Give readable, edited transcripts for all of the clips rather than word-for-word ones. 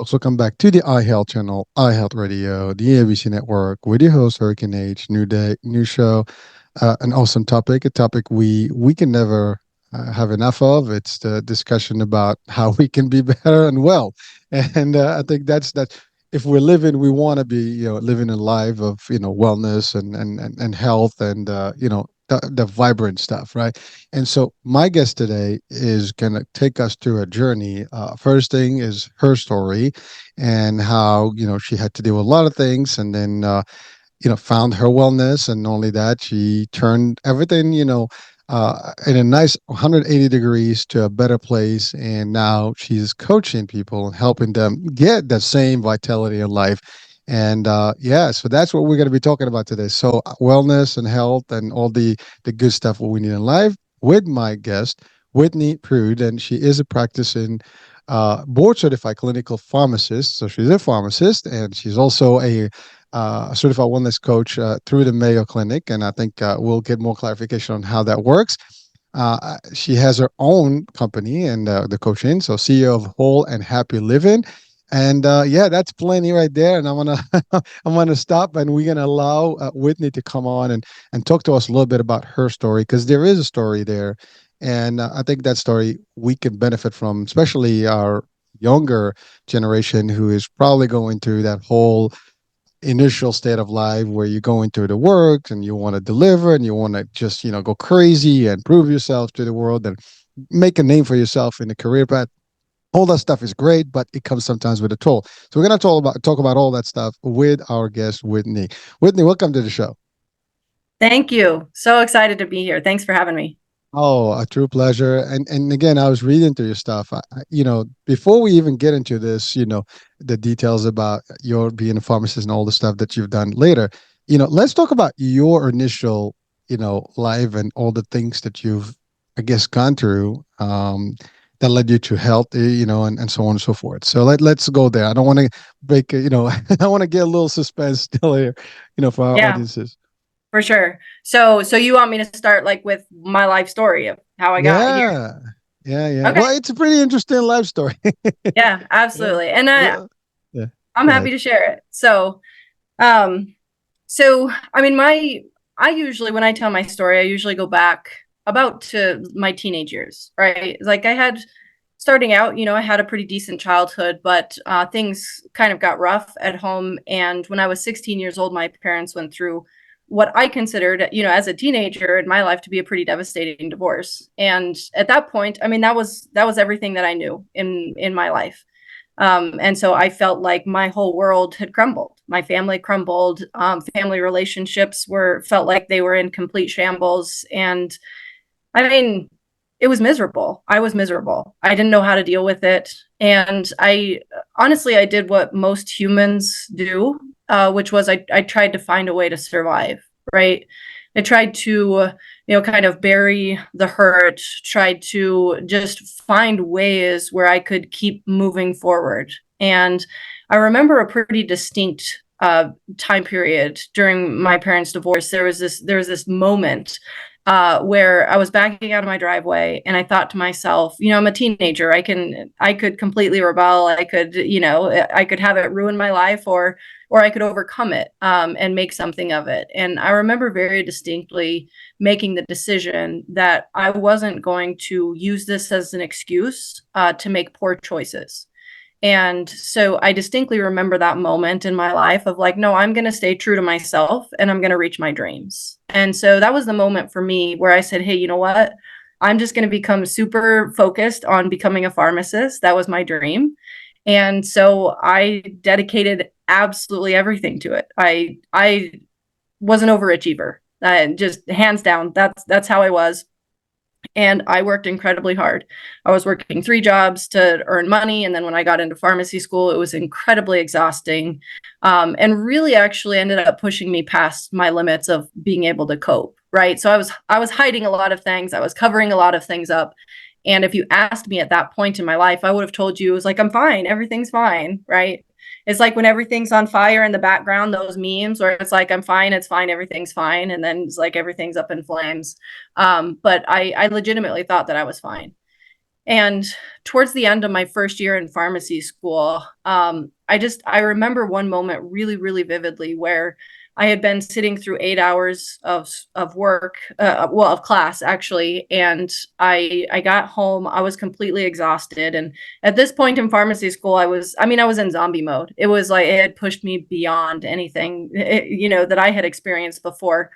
folks. Welcome back to the iHealth channel, iHealth Radio, the ABC network, with your host, Hurricane H. New day, new show, an awesome topic, a topic we can never have enough of. It's the discussion about how we can be better and well. And I think that's if we're living, we want to be, living a life of, wellness and health and, the vibrant stuff, right? And so my guest today is going to take us through a journey. First thing is her story and how, she had to deal with a lot of things and then, found her wellness. And not only that, she turned everything, in a nice 180 degrees to a better place. And now she's coaching people and helping them get that same vitality in life. And yeah, so that's what we're going to be talking about today. So wellness and health and all the good stuff what we need in life with my guest, Whitney Prude, and she is a practicing board certified clinical pharmacist. So she's a pharmacist and she's also a certified wellness coach through the Mayo Clinic. And I think we'll get more clarification on how that works. She has her own company and the coaching. So CEO of Whole and Happy Living. And yeah, that's plenty right there. And I'm gonna I'm gonna stop, and we're gonna allow Whitney to come on and talk to us a little bit about her story because there is a story there, and I think that story we can benefit from, especially our younger generation who is probably going through that whole initial state of life where you're going through the work and you want to deliver and you want to just go crazy and prove yourself to the world and make a name for yourself in the career path. All that stuff is great, but it comes sometimes with a toll. So we're going to talk about all that stuff with our guest Whitney. Whitney, welcome to the show. Thank you. So excited to be here. Thanks for having me. Oh, a true pleasure. And again, I was reading through your stuff. Before we even get into this, the details about your being a pharmacist and all the stuff that you've done later, let's talk about your initial, life and all the things that you've, I guess, gone through that led you to health, and so on and so forth. So let's go there. I don't want to break, I want to get a little suspense still here, for our Yeah, audiences. for sure. So you want me to start like with my life story of how I got here? Yeah. Yeah, yeah. Okay. Well, it's a pretty interesting life story. Yeah, Yeah. absolutely. And Well, yeah. I'm Go happy ahead. to share it. Um, so I mean, I usually when I tell my story, I usually go back about to my teenage years, right? Like I had starting out, I had a pretty decent childhood, but things kind of got rough at home. And when I was 16 years old, my parents went through what I considered, as a teenager in my life to be a pretty devastating divorce. And at that point, I mean, that was everything that I knew in my life. And so I felt like my whole world had crumbled. My family crumbled. Family relationships felt like they were in complete shambles. And I mean, it was miserable. I was miserable. I didn't know how to deal with it. And I honestly, I did what most humans do, which was I tried to find a way to survive, right? I tried to, kind of bury the hurt, tried to just find ways where I could keep moving forward. And I remember a pretty distinct time period during my parents' divorce. There was this moment where I was backing out of my driveway and I thought to myself, I'm a teenager. I could completely rebel. I could have it ruin my life or I could overcome it and make something of it. And I remember very distinctly making the decision that I wasn't going to use this as an excuse to make poor choices. And so I distinctly remember that moment in my life of like, no, I'm going to stay true to myself and I'm going to reach my dreams. And so that was the moment for me where I said, hey, you know what? I'm just going to become super focused on becoming a pharmacist. That was my dream. And so I dedicated absolutely everything to it. I was an overachiever. Just hands down. That's how I was. And I worked incredibly hard. I was working 3 jobs to earn money. And then when I got into pharmacy school, it was incredibly exhausting, and really actually ended up pushing me past my limits of being able to cope. Right. So I was hiding a lot of things. I was covering a lot of things up. And if you asked me at that point in my life, I would have told you it was like, I'm fine. Everything's fine. Right. It's like when everything's on fire in the background, those memes where it's like, I'm fine, it's fine, everything's fine. And then it's like everything's up in flames. But I legitimately thought that I was fine. And towards the end of my first year in pharmacy school, I remember one moment really, really vividly where I had been sitting through 8 hours of work, well, of class actually, and I got home. I was completely exhausted, and at this point in pharmacy school, I was in zombie mode. It was like it had pushed me beyond anything, that I had experienced before.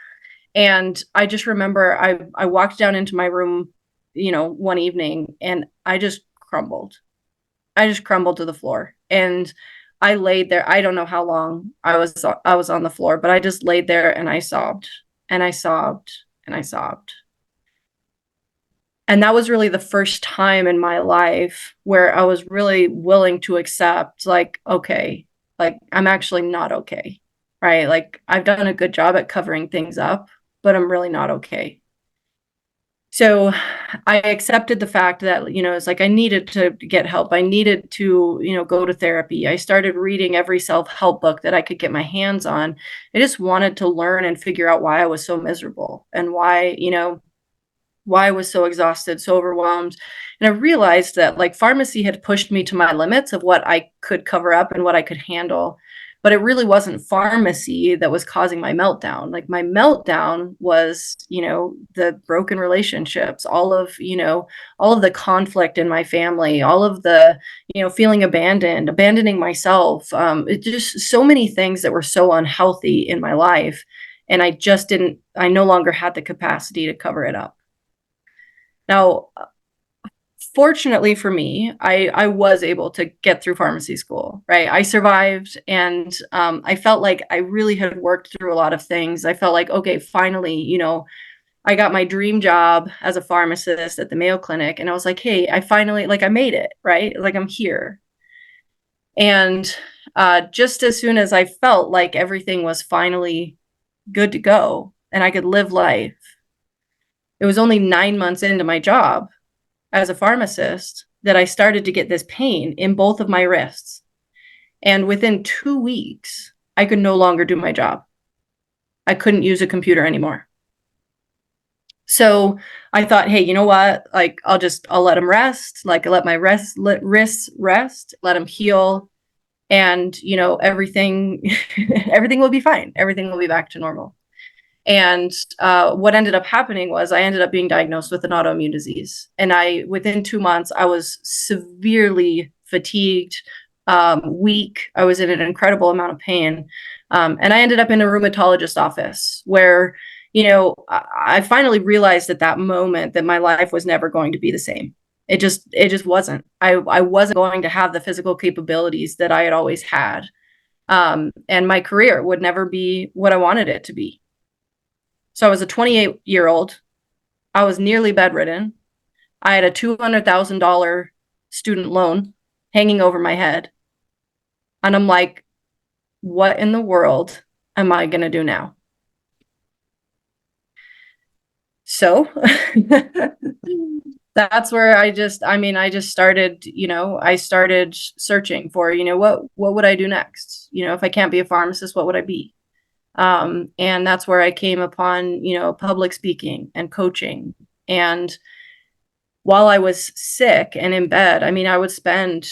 And I just remember I walked down into my room, one evening, and I just crumbled. I just crumbled to the floor. And I laid there. I don't know how long I was on the floor, but I just laid there and I sobbed and I sobbed and I sobbed. And that was really the first time in my life where I was really willing to accept, like, okay, like I'm actually not okay. Right? Like I've done a good job at covering things up, but I'm really not okay. So I accepted the fact that, it's like I needed to get help. I needed to, go to therapy. I started reading every self-help book that I could get my hands on. I just wanted to learn and figure out why I was so miserable and why I was so exhausted, so overwhelmed. And I realized that like pharmacy had pushed me to my limits of what I could cover up and what I could handle. But it really wasn't pharmacy that was causing my meltdown. Like my meltdown was, the broken relationships, all of the conflict in my family, all of the, feeling abandoned, abandoning myself. It just so many things that were so unhealthy in my life. And I no longer had the capacity to cover it up. Now, fortunately for me, I was able to get through pharmacy school, right? I survived, and I felt like I really had worked through a lot of things. I felt like, okay, finally, I got my dream job as a pharmacist at the Mayo Clinic, and I was like, hey, I finally, like, I made it, right? Like, I'm here. And just as soon as I felt like everything was finally good to go and I could live life, it was only 9 months into my job as a pharmacist that I started to get this pain in both of my wrists. And within 2 weeks, I could no longer do my job. I couldn't use a computer anymore. So I thought, hey, you know what? Like, I'll let them rest. Like, I let my wrists rest, let them heal. And, everything, everything will be fine. Everything will be back to normal. And what ended up happening was I ended up being diagnosed with an autoimmune disease. And within 2 months, I was severely fatigued, weak. I was in an incredible amount of pain. And I ended up in a rheumatologist office where, I finally realized at that moment that my life was never going to be the same. It just wasn't. I wasn't going to have the physical capabilities that I had always had. And my career would never be what I wanted it to be. So I was a 28-year-old. I was nearly bedridden. I had a $200,000 student loan hanging over my head. And I'm like, what in the world am I going to do now? So that's where I just started, I started searching for, what would I do next? If I can't be a pharmacist, what would I be? And that's where I came upon, public speaking and coaching. And while I was sick and in bed, I would spend,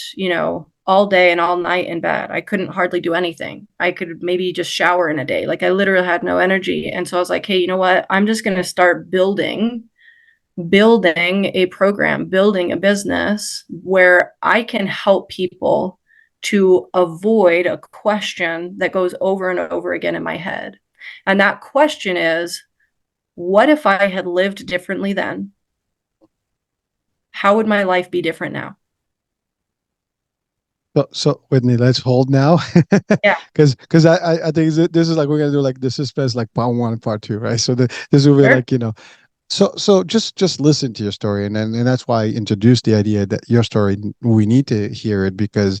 all day and all night in bed. I couldn't hardly do anything. I could maybe just shower in a day. Like I literally had no energy. And so I was like, hey, you know what? I'm just going to start building a program, building a business where I can help people to avoid a question that goes over and over again in my head. And that question is, what if I had lived differently then? How would my life be different now? So Whitney, let's hold now, Yeah, because I think this is like we're gonna do like the suspense like part one and part two, right? So this will be sure. like so just listen to your story, and that's why I introduced the idea that your story, we need to hear it because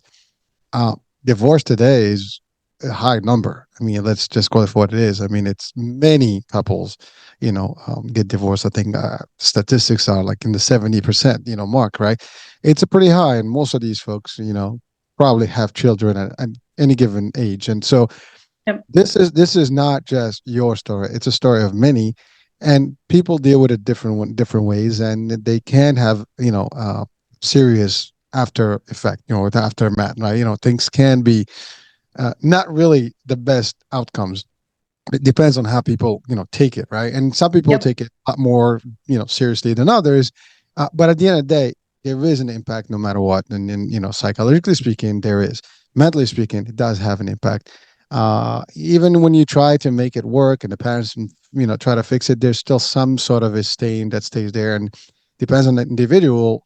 uh, divorce today is a high number. I mean, let's just call it for what it is. I mean, it's many couples, get divorced. I think statistics are like in the 70%, mark, right? It's a pretty high, and most of these folks, probably have children at any given age, and so Yep. this is not just your story. It's a story of many, and people deal with it different ways, and they can have serious after effect, the aftermath, right? Things can be not really the best outcomes. It depends on how people take it, right? And some people Yep. take it a lot more seriously than others. But at the end of the day, there is an impact no matter what. And psychologically speaking, there is. Mentally speaking, it does have an impact. Even when you try to make it work and the parents try to fix it, there's still some sort of a stain that stays there, and depends on the individual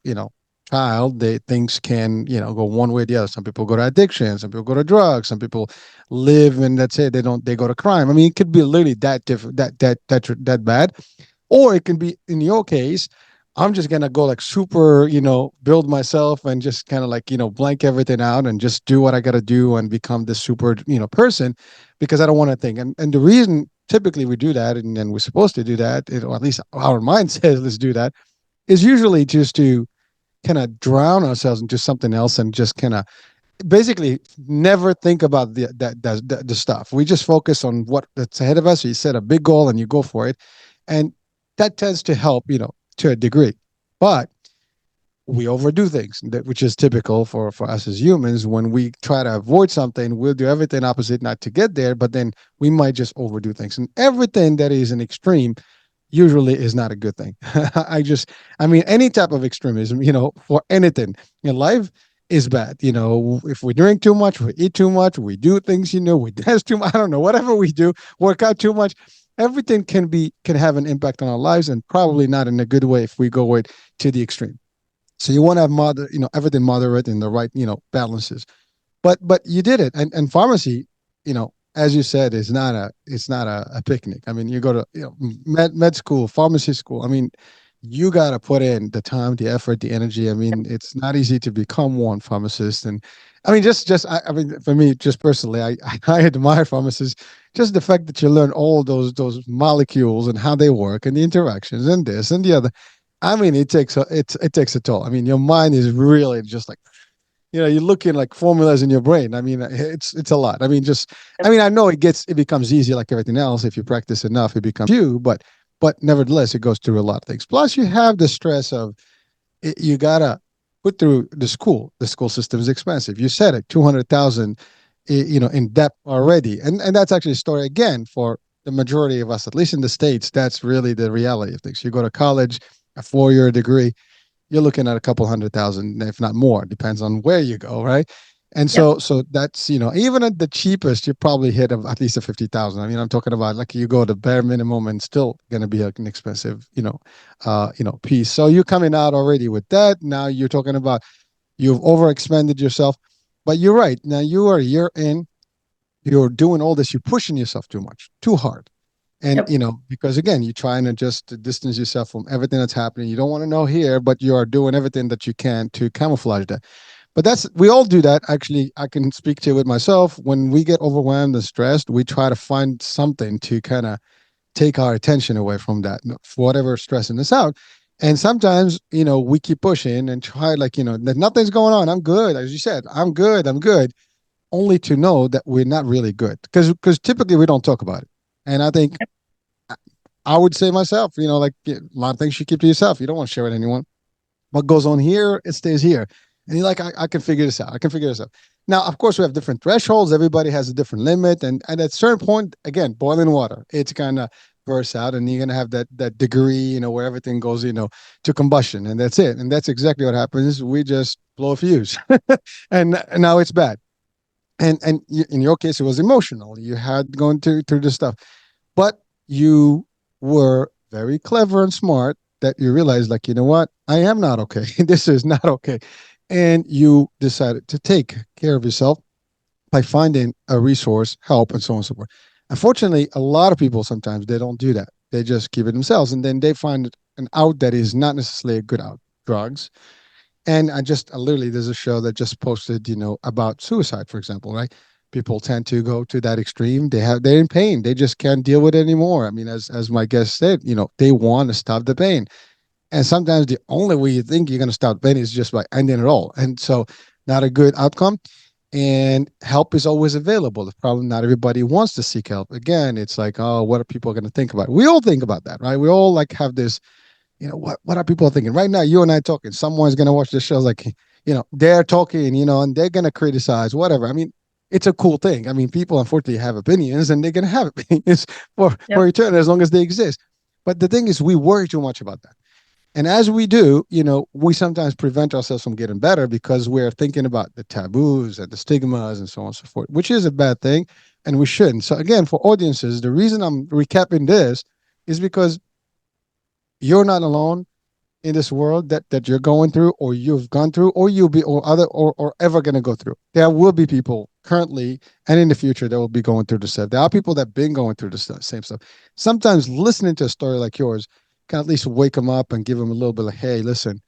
child. They things can go one way or the other. Some people go to addiction, some people go to drugs, some people live and that's it. They go to crime. I mean, it could be literally that different, that bad. Or it can be, in your case, I'm just gonna go like super, build myself and just kind of like, blank everything out and just do what I gotta do and become this super, person, because I don't want to think. And the reason typically we do that, and we're supposed to do that, or at least our mind says let's do that, is usually just to kind of drown ourselves into something else and just kind of basically never think about the stuff. We just focus on what that's ahead of us. So you set a big goal and you go for it, and that tends to help, to a degree. But we overdo things, which is typical for us as humans. When we try to avoid something, we'll do everything opposite not to get there. But then we might just overdo things, and everything that is an extreme usually is not a good thing. I mean, any type of extremism, for anything in life is bad. If we drink too much, we eat too much, we do things, we dance too much, I don't know, whatever we do, work out too much, everything can have an impact on our lives, and probably not in a good way if we go it to the extreme. So you want to have everything moderate in the right, balances. But you did it. And pharmacy, as you said, is not a picnic. I mean, you go to med school, pharmacy school. I mean, you got to put in the time, the effort, the energy. I mean, it's not easy to become one pharmacist. And I mean, I mean, for me, just personally, I admire pharmacists. Just the fact that you learn all those molecules and how they work and the interactions and this and the other. I mean, it takes a toll. I mean, your mind is really just like, you're looking like formulas in your brain. I mean, it's a lot. I mean, I know it becomes easy like everything else. If you practice enough, it becomes you, but nevertheless, it goes through a lot of things. Plus you have the stress of you gotta put through the school. The school system is expensive. You said it, 200,000, in debt already. And that's actually a story again for the majority of us, at least in the States. That's really the reality of things. You go to college, a 4-year degree, you're looking at a couple 100,000, if not more. Depends on where you go, right? And Yep. so that's even at the cheapest, you probably hit at least a 50,000. I mean, I'm talking about like you go to bare minimum and still going to be an expensive, piece. So you're coming out already with that. Now you're talking about you've overexpended yourself, but you're right. Now you are a year in, you're doing all this, you're pushing yourself too much, too hard. And Yep. because again, you're trying to just distance yourself from everything that's happening. You don't want to know here, but you are doing everything that you can to camouflage that. But we all do that. Actually, I can speak to it myself. When we get overwhelmed and stressed, we try to find something to kind of take our attention away from that, for whatever stressing us out. And sometimes, we keep pushing and try like, that nothing's going on. I'm good. As you said, I'm good. I'm good. Only to know that we're not really good, because typically we don't talk about it. And I think I would say myself, like a lot of things you keep to yourself. You don't want to share with anyone. What goes on here, it stays here. And you're like, I can figure this out. I can figure this out. Now, of course, we have different thresholds. Everybody has a different limit. And at a certain point, again, boiling water, it's kind of bursts out, and you're going to have that degree, where everything goes, to combustion. And that's it. And that's exactly what happens. We just blow a fuse. And now it's bad. And in your case, it was emotional. You had going through this stuff. But you were very clever and smart that you realized, like, you know what? I am not okay. This is not okay. And you decided to take care of yourself by finding a resource, help, and so on and so forth. Unfortunately, a lot of people sometimes they don't do that. They just keep it themselves, and then they find an out that is not necessarily a good out. Drugs. And literally, there's a show that just posted, about suicide, for example, right? People tend to go to that extreme. They're in pain. They just can't deal with it anymore. I mean, as my guest said, they want to stop the pain. And sometimes the only way you think you're going to stop pain is just by ending it all. And so, not a good outcome. And help is always available. The problem, not everybody wants to seek help. Again, it's like, oh, what are people going to think about? We all think about that, right? We all like have this what are people thinking right now? You and I talking. Someone's gonna watch this show like, they're talking, and they're gonna criticize whatever. I mean, it's a cool thing. I mean, people unfortunately have opinions, and they're gonna have opinions for Yep. eternity as long as they exist. But the thing is, we worry too much about that. And as we do, we sometimes prevent ourselves from getting better because we're thinking about the taboos and the stigmas and so on and so forth, which is a bad thing. And we shouldn't. So, again, for audiences, the reason I'm recapping this is because you're not alone in this world that you're going through or you've gone through or you'll be or ever going to go through. There will be people currently and in the future that will be going through the stuff. There are people that have been going through the same stuff. Sometimes listening to a story like yours can at least wake them up and give them a little bit of, hey, listen,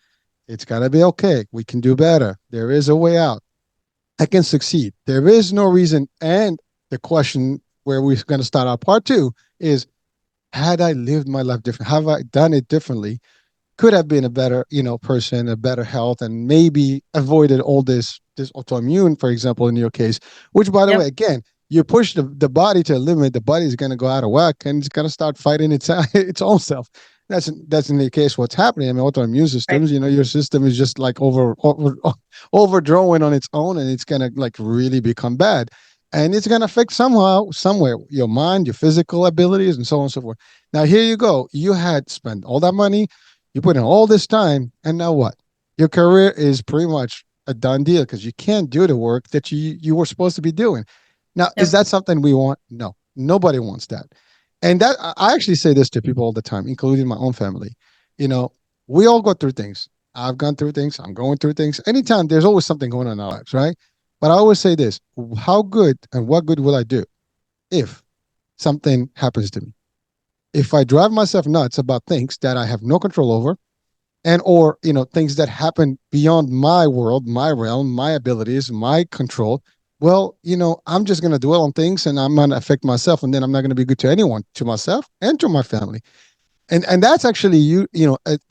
it's going to be okay. We can do better. There is a way out. I can succeed. There is no reason. And the question where we're going to start our part two is, had I lived my life different? Have I done it differently? Could have been a better, person, a better health, and maybe avoided all this autoimmune, for example, in your case. Which, by the way, Yep. again, you push the body to a limit, the body is going to go out of whack and it's going to start fighting its own self. That's in the case what's happening. I mean, autoimmune Right. systems, your system is just like overdrawing on its own, and it's going to like really become bad. And it's going to affect somehow, somewhere, your mind, your physical abilities, and so on and so forth. Now, here you go. You had spent all that money, you put in all this time, and now what? Your career is pretty much a done deal because you can't do the work that you were supposed to be doing. Now, is Yep. that something we want? No, nobody wants that. And that I actually say this to people all the time, including my own family. You know, we all go through things. I've gone through things. I'm going through things. Anytime there's always something going on in our lives, right? But I always say this: how good and what good will I do if something happens to me? If I drive myself nuts about things that I have no control over, and or things that happen beyond my world, my realm, my abilities, my control, well, I'm just going to dwell on things and I'm going to affect myself, and then I'm not going to be good to anyone, to myself and to my family. And that's actually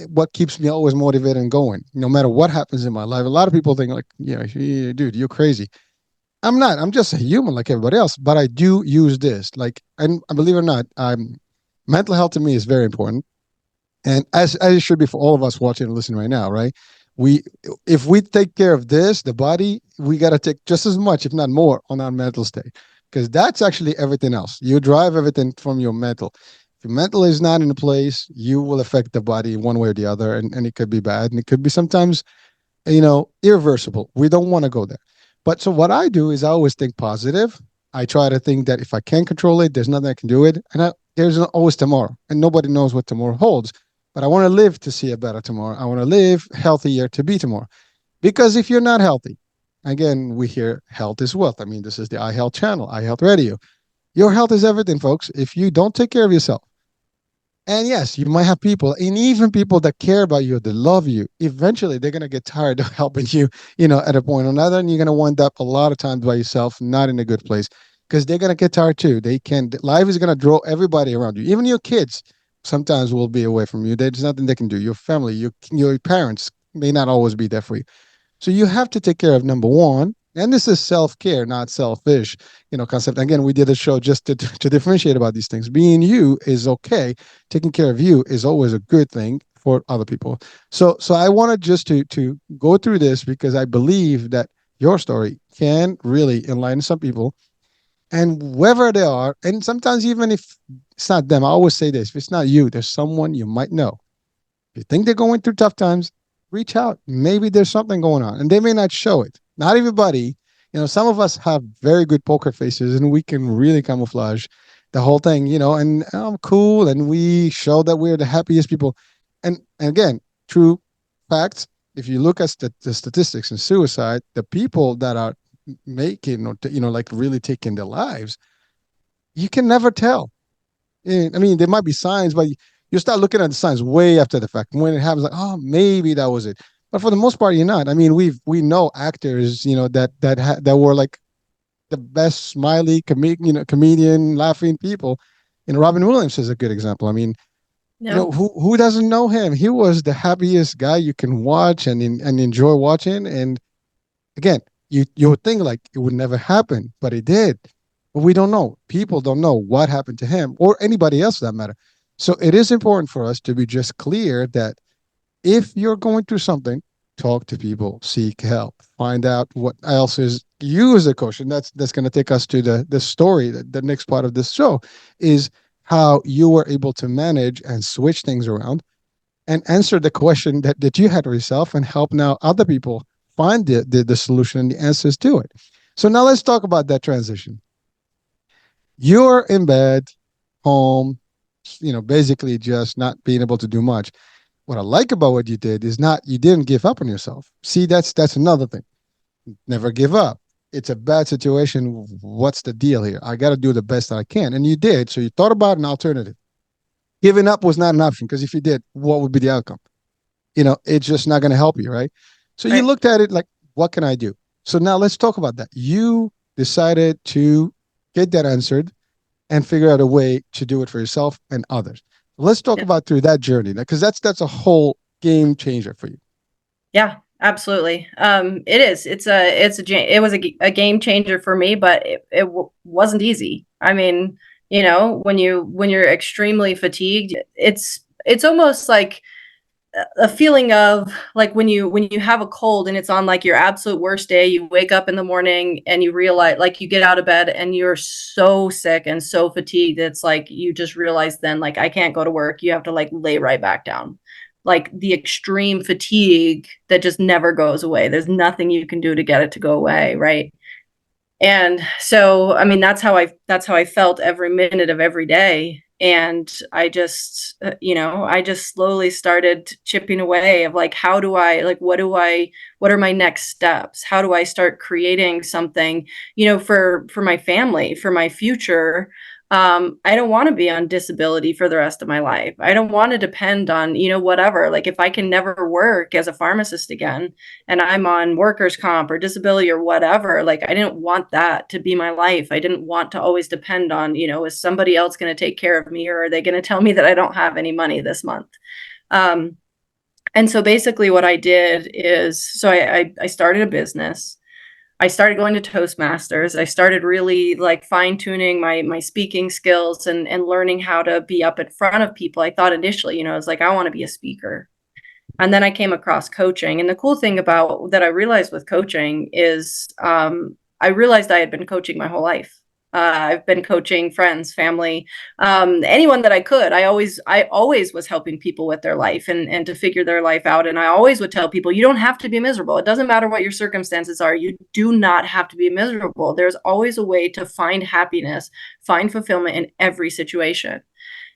what keeps me always motivated and going no matter what happens in my life. A lot of people think like, dude, you're crazy. I'm not. I'm just a human like everybody else, but I do use this like, and believe it or not, mental health to me is very important, and as it should be for all of us watching and listening right now, right? We, if we take care of this, the body, we got to take just as much, if not more, on our mental state, because that's actually everything else. You drive everything from your mental. If your mental is not in a place, you will affect the body one way or the other, and it could be bad, and it could be sometimes irreversible. We don't want to go there. But so what I do is I always think positive. I try to think that if I can't control it, there's nothing I can do it, and there's always tomorrow, and nobody knows what tomorrow holds. But I want to live to see a better tomorrow. I want to live healthier to be tomorrow. Because if you're not healthy, again, we hear health is wealth. I mean, this is the iHealth channel, iHealth Radio. Your health is everything, folks. If you don't take care of yourself, and yes, you might have people, and even people that care about you, that love you, eventually they're going to get tired of helping you, at a point or another. And you're going to wind up a lot of times by yourself, not in a good place, because they're going to get tired too. Life is going to draw everybody around you, even your kids sometimes will be away from you. There's nothing they can do. Your family, your parents may not always be there for you. So you have to take care of number one. And this is self care, not selfish, concept. Again, we did a show just to differentiate about these things. Being you is okay. Taking care of you is always a good thing for other people. So I wanted just to go through this because I believe that your story can really enlighten some people, and wherever they are, and sometimes even if it's not them, I always say this: if it's not you, there's someone you might know. If you think they're going through tough times, reach out. Maybe there's something going on, and they may not show it. Not everybody. Some of us have very good poker faces, and we can really camouflage the whole thing. And I'm cool, and we show that we're the happiest people. And again, true facts. If you look at the statistics in suicide, the people that are making or like really taking their lives, you can never tell. I mean, there might be signs, but you start looking at the signs way after the fact. When it happens, like, oh, maybe that was it. But for the most part, you're not. I mean, we know actors, that were like the best smiley comedian, laughing people. Robin Williams is a good example. I mean, Yep. who doesn't know him? He was the happiest guy you can watch and enjoy watching. And again, you would think like it would never happen, but it did. But we don't know. People don't know what happened to him or anybody else for that matter. So it is important for us to be just clear that if you're going through something, talk to people, seek help, find out what else is you as a coach. And that's going to take us to the story. The next part of this show is how you were able to manage and switch things around and answer the question that you had for yourself and help now other people find the solution and the answers to it. So now let's talk about that transition. You're in bed, home, basically just not being able to do much. What I like about what you did is not you didn't give up on yourself. See, that's another thing. Never give up. It's a bad situation. What's the deal here? I got to do the best that I can, and you did. So you thought about an alternative. Giving up was not an option because if you did, what would be the outcome? It's just not going to help you, right? So you Right. looked at it like, what can I do? So now let's talk about that. You decided to get that answered and figure out a way to do it for yourself and others. Let's talk Yeah. about through that journey because that's a whole game changer for you. Yeah, absolutely. It is. It was a game changer for me, but wasn't easy. I mean, when you're extremely fatigued, it's almost like a feeling of like when you have a cold and it's on like your absolute worst day. You wake up in the morning and you realize, like, you get out of bed and you're so sick and so fatigued. It's like you just realize then, like, I can't go to work. You have to like lay right back down. Like the extreme fatigue that just never goes away. There's nothing you can do to get it to go away, right? And so, I mean, that's how I felt every minute of every day. And I just, I just slowly started chipping away of like, how do I, like, what are my next steps? How do I start creating something, for my family, for my future? I don't want to be on disability for the rest of my life. I don't want to depend on, whatever. Like, if I can never work as a pharmacist again, and I'm on workers' comp or disability or whatever, like, I didn't want that to be my life. I didn't want to always depend on, is somebody else going to take care of me, or are they going to tell me that I don't have any money this month? Um, and so basically what I did is, I started a business. I started going to Toastmasters. I started really like fine tuning my speaking skills and learning how to be up in front of people. I thought initially, I was like, I want to be a speaker. And then I came across coaching. And the cool thing about that I realized with coaching is, I realized I had been coaching my whole life. I've been coaching friends, family, anyone that I could. I always was helping people with their life and to figure their life out. And I always would tell people, you don't have to be miserable. It doesn't matter what your circumstances are. You do not have to be miserable. There's always a way to find happiness, find fulfillment in every situation.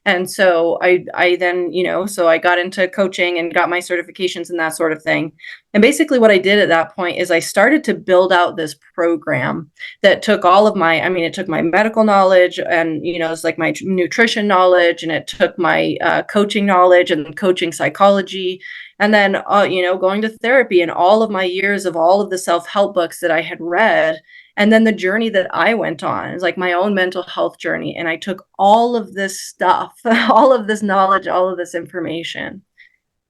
And so I then, so I got into coaching and got my certifications and that sort of thing. And basically what I did at that point is I started to build out this program that took all of I mean, it took my medical knowledge and, it's like my nutrition knowledge, and it took my coaching knowledge and coaching psychology. And then, going to therapy and all of my years of all of the self-help books that I had read, and then the journey that I went on is like my own mental health journey. And I took all of this stuff, all of this knowledge, all of this information,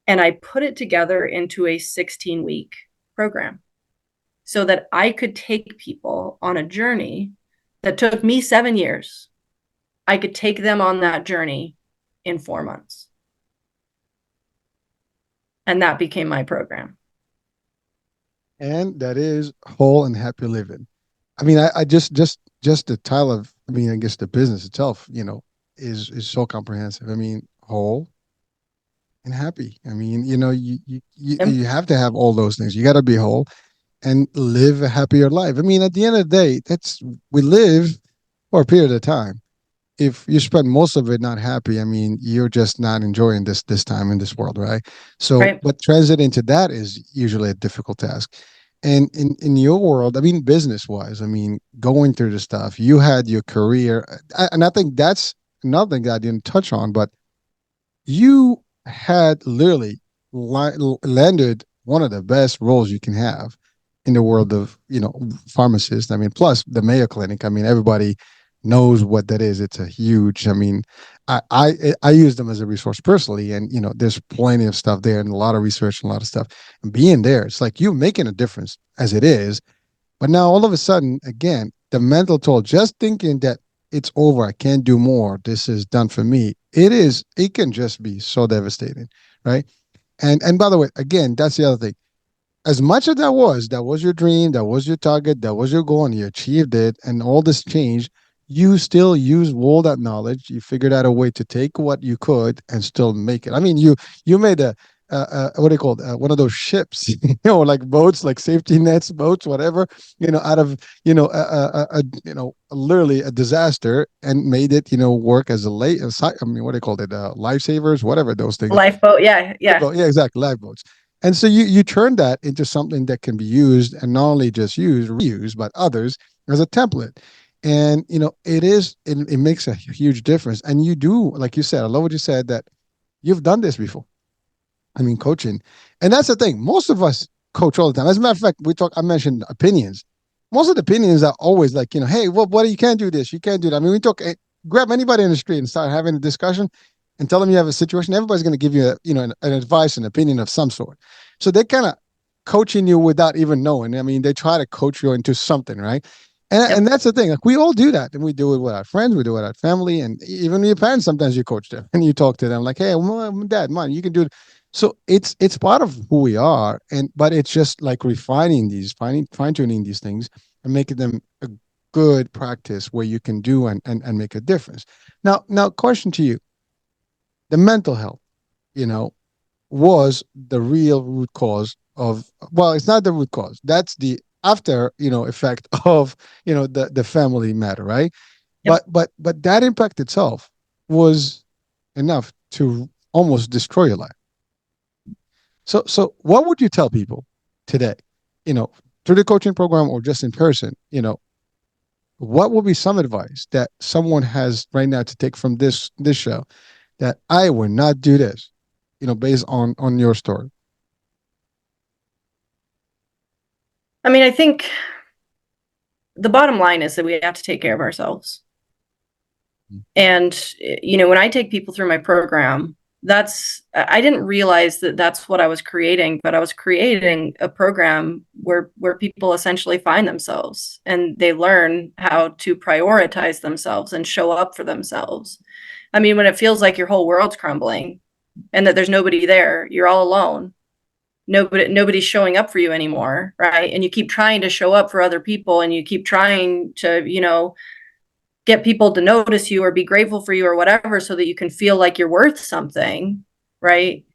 and I put it together into a 16-week program so that I could take people on a journey that took me 7 years. I could take them on that journey in 4 months. And that became my program. And that is whole and happy living. I mean, I just the title of, I mean, I guess the business itself, is so comprehensive. I mean, whole and happy. I mean, you have to have all those things. You got to be whole and live a happier life. I mean, at the end of the day, we live for a period of time. If you spend most of it not happy, I mean, you're just not enjoying this time in this world, right? So, Right. but transit into that is usually a difficult task. And in your world, I mean, business wise, I mean, going through the stuff, you had your career, and I think that's another thing that I didn't touch on, but you had literally landed one of the best roles you can have in the world of pharmacists. I mean, plus the Mayo Clinic. I mean, everybody knows what that is. It's a huge. I mean, I use them as a resource personally, and there's plenty of stuff there and a lot of research and a lot of stuff. And being there, it's like you making a difference as it is. But now all of a sudden, again, the mental toll, just thinking that it's over, I can't do more, this is done for me, it can just be so devastating, right? And by the way, again, that's the other thing. As much as that was your dream, that was your target, that was your goal, and you achieved it, and all this changed, you still use all that knowledge. You figured out a way to take what you could and still make it. I mean, you made what do you call it? One of those ships, like boats, like safety nets, boats, whatever, out of literally a disaster, and made it work as I mean, what do you call it? Lifesavers, whatever those things. Lifeboat, yeah, yeah. Lifeboat, yeah, exactly, lifeboats. And so you turn that into something that can be used, and not only just used, reused, but others as a template. And it makes a huge difference. And you do, like you said, I love what you said, that you've done this before. I mean, coaching. And that's the thing. Most of us coach all the time. As a matter of fact, I mentioned opinions. Most of the opinions are always like, hey, well, what, you can't do this, you can't do that. I mean, grab anybody in the street and start having a discussion and tell them you have a situation. Everybody's going to give you an advice, an opinion of some sort. So they're kind of coaching you without even knowing. I mean, they try to coach you into something, right? And Yep. that's the thing. Like, we all do that, and we do it with our friends, we do it with our family, and even your parents. Sometimes you coach them and you talk to them like, "Hey, mom, dad, mom, you can do it." So it's part of who we are, but it's just like refining fine tuning these things and making them a good practice where you can do and make a difference. Now, question to you: the mental health, you know, was the real root cause of, well, it's not the root cause, that's the after effect of the family matter, right? Yep. But that impact itself was enough to almost destroy your life. So what would you tell people today, you know through the coaching program or just in person? What would be some advice that someone has right now to take from this show, that I would not do this, based on your story? I mean, I think the bottom line is that we have to take care of ourselves. And, when I take people through my program, I didn't realize that that's what I was creating, but I was creating a program where people essentially find themselves and they learn how to prioritize themselves and show up for themselves. I mean, when it feels like your whole world's crumbling and that there's nobody there, you're all alone. Nobody's showing up for you anymore, right? And you keep trying to show up for other people, and you keep trying to, get people to notice you or be grateful for you or whatever, so that you can feel like you're worth something, right?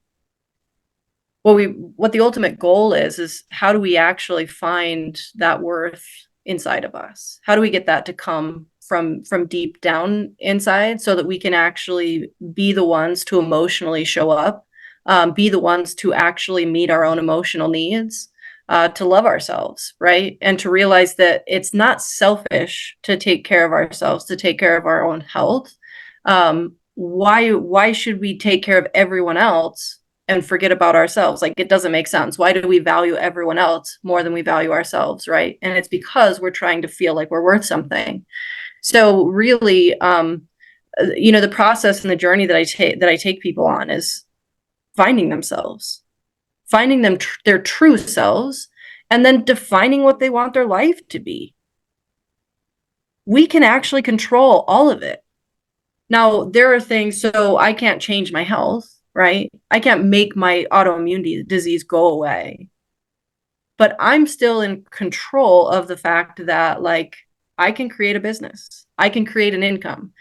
What the ultimate goal is how do we actually find that worth inside of us? How do we get that to come from deep down inside, so that we can actually be the ones to emotionally show up, be the ones to actually meet our own emotional needs, to love ourselves, right? And to realize that it's not selfish to take care of ourselves, to take care of our own health. Why should we take care of everyone else and forget about ourselves? Like, it doesn't make sense. Why do we value everyone else more than we value ourselves, right? And it's because we're trying to feel like we're worth something. So really, the process and the journey that I take people on is finding themselves, finding their true selves, and then defining what they want their life to be. We can actually control all of it. Now, there are things, so I can't change my health, right? I can't make my autoimmune disease go away. But I'm still in control of the fact that, like, I can create a business, I can create an income,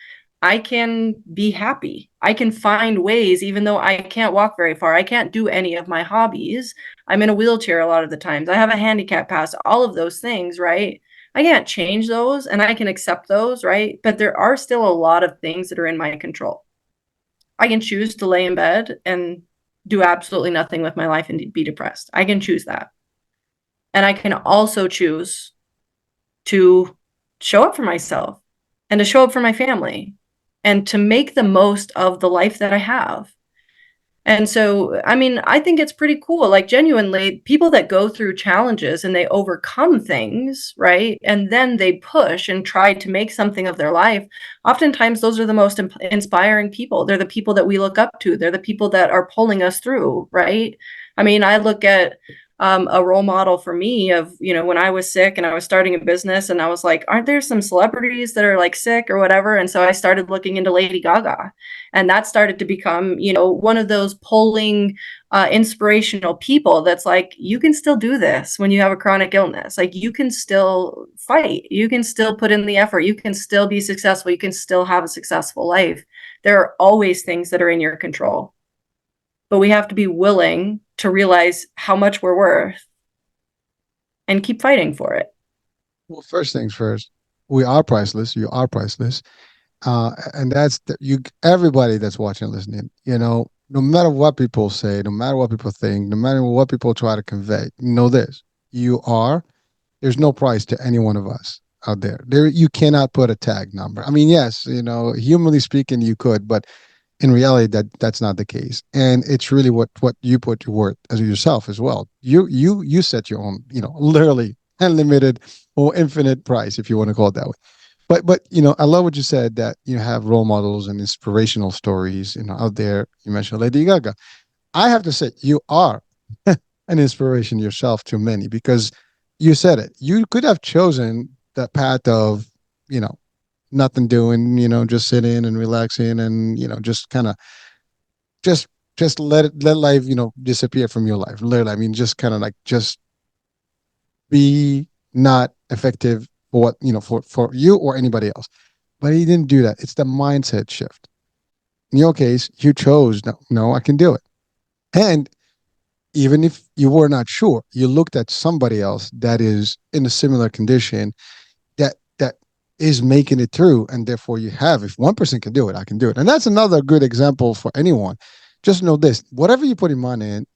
I can be happy, I can find ways, even though I can't walk very far, I can't do any of my hobbies, I'm in a wheelchair a lot of the times, I have a handicap pass, all of those things, right? I can't change those, and I can accept those, right? But there are still a lot of things that are in my control. I can choose to lay in bed and do absolutely nothing with my life and be depressed. I can choose that. And I can also choose to show up for myself and to show up for my family and to make the most of the life that I have. And so, I mean, I think it's pretty cool. Like, genuinely, people that go through challenges and they overcome things, right? And then they push and try to make something of their life. Oftentimes, those are the most inspiring people. They're the people that we look up to. They're the people that are pulling us through, right? I mean, I look at a role model for me of, when I was sick and I was starting a business and I was like, aren't there some celebrities that are like sick or whatever? And so I started looking into Lady Gaga, and that started to become, one of those polling inspirational people that's like, you can still do this when you have a chronic illness. Like, you can still fight, you can still put in the effort, you can still be successful, you can still have a successful life. There are always things that are in your control, but we have to be willing to realize how much we're worth and keep fighting for it. Well, first things first, we are priceless. You are priceless. And that's you. Everybody that's watching, and listening, no matter what people say, no matter what people think, no matter what people try to convey, know this: you are. There's no price to any one of us out there. There, you cannot put a tag number. I mean, yes, humanly speaking, you could, but in reality, that's not the case. And it's really what you put your worth as yourself as well. You set your own, literally unlimited or infinite price, if you want to call it that way. But I love what you said, that you have role models and inspirational stories, out there. You mentioned Lady Gaga. I have to say, you are an inspiration yourself to many, because you said it. You could have chosen the path of, you know, nothing doing, just sitting and relaxing and, just kind of just let life, disappear from your life. Literally, I mean, just kind of like just be not effective for what, for you or anybody else. But he didn't do that. It's the mindset shift. In your case, you chose, no, no, I can do it. And even if you were not sure, you looked at somebody else that is in a similar condition, that is making it through, and therefore you have. If one person can do it, I can do it. And that's another good example for anyone. Just know this: whatever you put in mind in,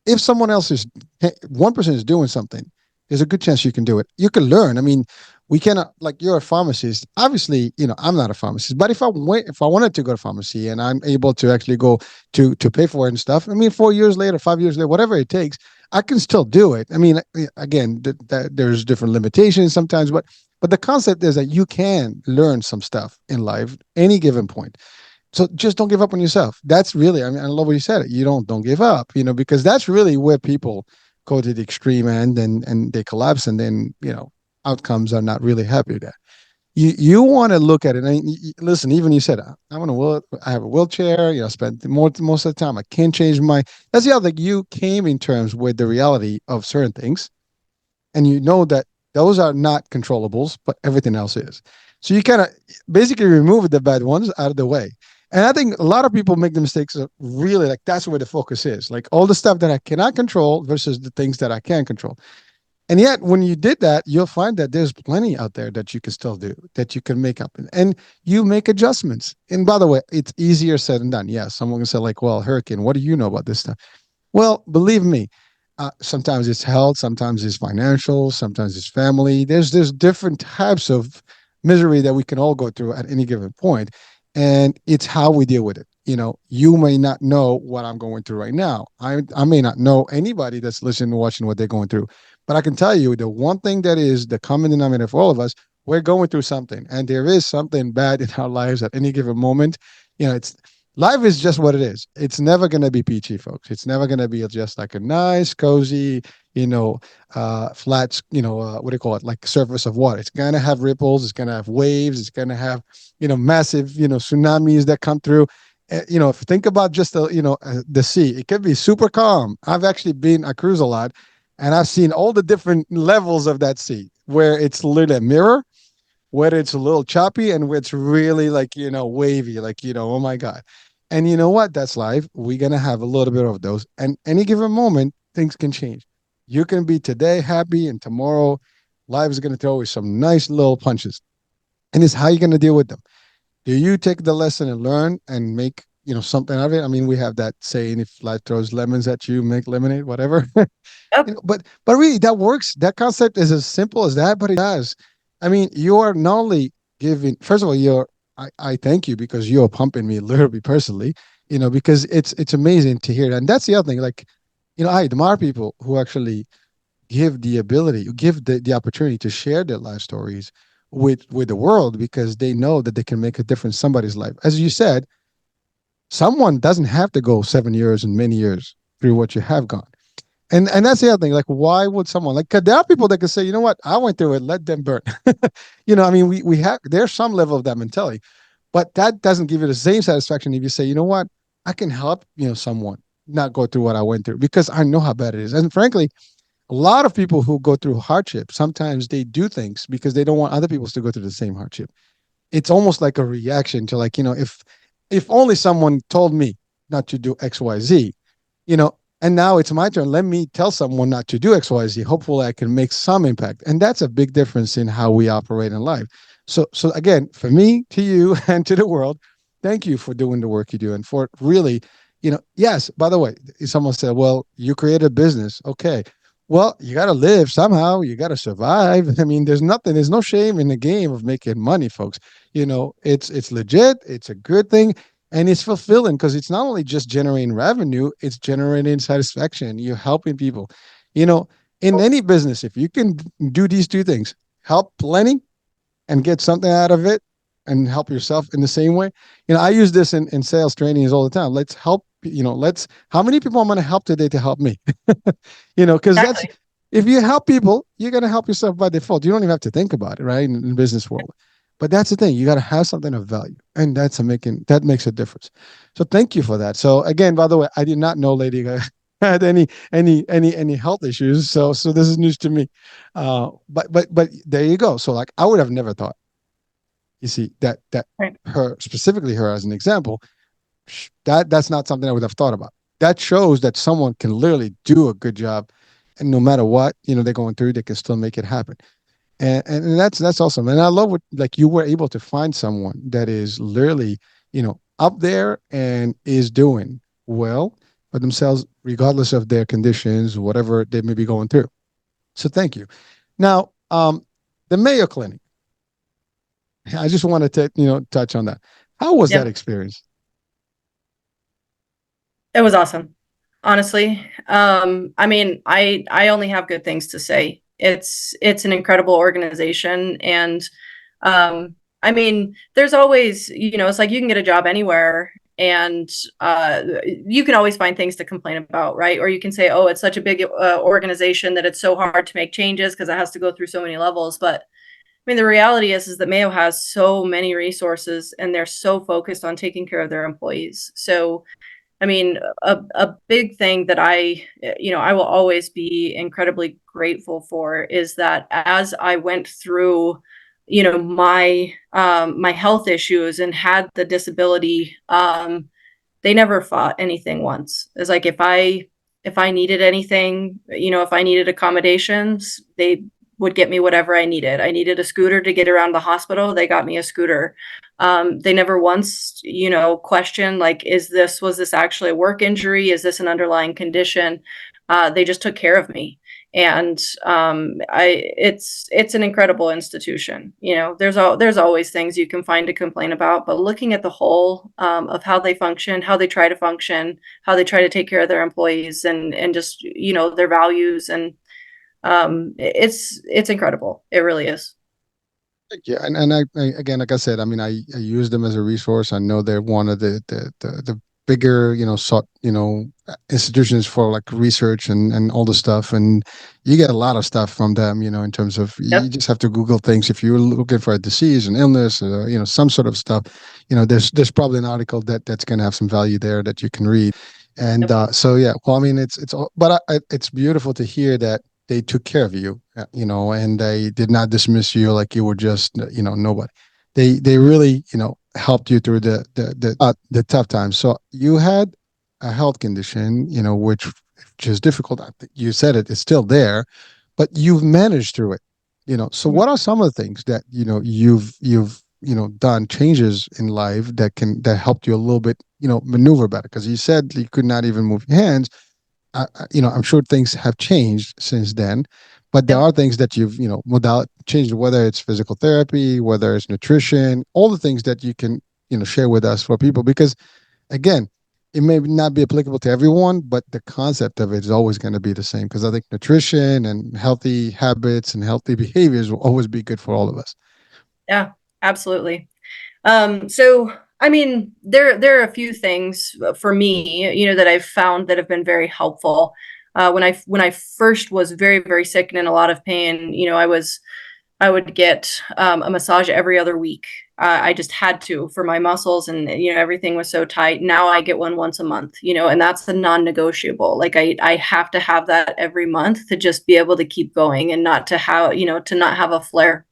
if someone else is, one person is doing something, there's a good chance you can do it. You can learn. I mean, we cannot, like, you're a pharmacist. Obviously, I'm not a pharmacist, but if I wanted to go to pharmacy and I'm able to actually go to pay for it and stuff, I mean, 4 years later, 5 years later, whatever it takes, I can still do it. I mean, again, there's different limitations sometimes, but the concept is that you can learn some stuff in life any given point. So just don't give up on yourself. That's really, I mean, I love what you said. You don't give up, because that's really where people go to the extreme end, and they collapse, and then, outcomes are not really happy with that. You want to look at it. And listen, even you said, I have a wheelchair, spend most of the time. I can't change my, that's the other thing. You came in terms with the reality of certain things, and you know that those are not controllables, but everything else is. So you kind of basically remove the bad ones out of the way. And I think a lot of people make the mistakes of really, like, that's where the focus is, like all the stuff that I cannot control versus the things that I can control. And yet, when you did that, you'll find that there's plenty out there that you can still do, that you can make up, and you make adjustments. And by the way, it's easier said than done. Yeah, someone can say, like, well, Hurricane, what do you know about this stuff? Well, believe me, sometimes it's health, sometimes it's financial, sometimes it's family. There's different types of misery that we can all go through at any given point, and it's how we deal with it. You may not know what I'm going through right now. I may not know anybody that's listening and watching what they're going through, but I can tell you the one thing that is the common denominator for all of us: we're going through something, and there is something bad in our lives at any given moment. It's life is just what it is. It's never going to be peachy, folks. It's never going to be just like a nice, cozy, flat, what do you call it? Like surface of water. It's going to have ripples. It's going to have waves. It's going to have, massive, tsunamis that come through. If you think about just the sea, it can be super calm. I've actually I cruise a lot, and I've seen all the different levels of that sea, where it's literally a mirror, whether it's a little choppy, and where it's really, like, wavy, like, oh my God. And you know what? That's life. We're going to have a little bit of those. And any given moment, things can change. You can be today happy, and tomorrow life is going to throw you some nice little punches. And it's how you're going to deal with them. Do you take the lesson and learn and make, something out of it? I mean, we have that saying, if life throws lemons at you, make lemonade, whatever. Yep. But really, that works. That concept is as simple as that, but it does. I mean, you are not only giving. First of all, I thank you, because you're pumping me literally personally. Because it's amazing to hear that. And that's the other thing. Like, I admire people who actually give the opportunity to share their life stories with the world, because they know that they can make a difference in somebody's life. As you said, someone doesn't have to go 7 years and many years through what you have gone. And that's the other thing. Like, why would someone like? 'Cause there are people that can say, you know what, I went through it, let them burn. I mean, we have there's some level of that mentality, but that doesn't give you the same satisfaction if you say, you know what, I can help someone not go through what I went through because I know how bad it is. And frankly, a lot of people who go through hardship sometimes they do things because they don't want other people to go through the same hardship. It's almost like a reaction to like if only someone told me not to do XYZ, you know, and now it's my turn. Let me tell someone not to do XYZ. Hopefully, I can make some impact, and that's a big difference in how we operate in life. So again, for me, to you, and to the world, thank you for doing the work you do, and for really, yes. By the way, someone said, "Well, you created a business, okay." Well, you got to live somehow. You got to survive. I mean, there's no shame in the game of making money, folks. It's legit. It's a good thing and it's fulfilling because it's not only just generating revenue, it's generating satisfaction. You're helping people. You know, in any business, if you can do these two things, help plenty and get something out of it and help yourself in the same way. I use this in sales trainings all the time. Let's help, how many people I'm going to help today to help me? Because that's, Exactly. if you help people, you're going to help yourself by default. You don't even have to think about it, right? In the business world. But that's the thing. You got to have something of value. And that makes a difference. So thank you for that. So again, by the way, I did not know Lady Gaga had any health issues. So this is news to me. But there you go. So like I would have never thought, you see, that Right. her, specifically her as an example, that's not something I would have thought about. That shows that someone can literally do a good job, and no matter what they're going through, they can still make it happen. And that's awesome. And I love what like you were able to find someone that is literally up there and is doing well for themselves, regardless of their conditions, whatever they may be going through. So thank you. Now, the Mayo Clinic. I just wanted to touch on that. How was that Yep. experience? It was awesome. Honestly. I mean, I only have good things to say. It's an incredible organization and I mean, there's always, it's like you can get a job anywhere and you can always find things to complain about, right? Or you can say, "Oh, it's such a big organization that it's so hard to make changes because it has to go through so many levels." But I mean, the reality is that Mayo has so many resources and they're so focused on taking care of their employees. So I mean, a big thing that I will always be incredibly grateful for is that as I went through, my health issues and had the disability, they never fought anything once. It's like if I needed anything, if I needed accommodations, they would get me whatever I needed. I needed a scooter to get around the hospital. They got me a scooter. They never once, questioned like, was this actually a work injury? Is this an underlying condition? They just took care of me. And it's an incredible institution. There's always things you can find to complain about, but looking at the whole of how they function, how they try to function, how they try to take care of their employees, and just their values, and it's incredible. It really is. Yeah, and again, like I said, I mean, I use them as a resource. I know they're one of the bigger, sought, institutions for like research and all the stuff. And you get a lot of stuff from them, in terms of you Yep. just have to Google things. If you're looking for a disease, an illness, some sort of stuff, there's probably an article that's going to have some value there that you can read. And Yep. so yeah, well, I mean, it's all, but it's beautiful to hear that they took care of you, and they did not dismiss you like you were just, nobody. They really, helped you through the tough times. So you had a health condition, which is difficult. I think you said it's still there, but you've managed through it. So Mhm. what are some of the things that you've done changes in life that helped you a little bit, maneuver better? Because you said you could not even move your hands. I'm sure things have changed since then, but there Yep. are things that you've, modal changed, whether it's physical therapy, whether it's nutrition, all the things that you can, share with us for people. Because again, it may not be applicable to everyone, but the concept of it is always going to be the same. Because I think nutrition and healthy habits and healthy behaviors will always be good for all of us. Yeah, absolutely. So I mean, there are a few things for me, that I've found that have been very helpful. When I first was very, very sick and in a lot of pain, I would get a massage every other week. I just had to for my muscles, and everything was so tight. Now I get one once a month, and that's a non-negotiable. Like I have to have that every month to just be able to keep going and not to have to not have a flare.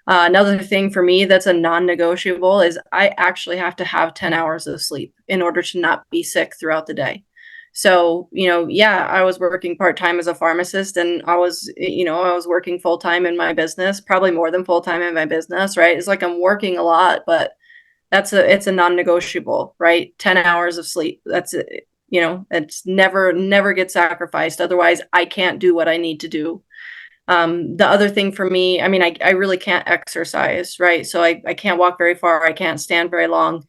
Another thing for me that's a non-negotiable is I actually have to have 10 hours of sleep in order to not be sick throughout the day. So, yeah, I was working part-time as a pharmacist, and I was working full-time in my business, probably more than full-time in my business, right? It's like I'm working a lot, but it's a non-negotiable, right? 10 hours of sleep. That's it. It's never gets sacrificed. Otherwise, I can't do what I need to do. The other thing for me, I mean, I really can't exercise, right? So I can't walk very far. I can't stand very long.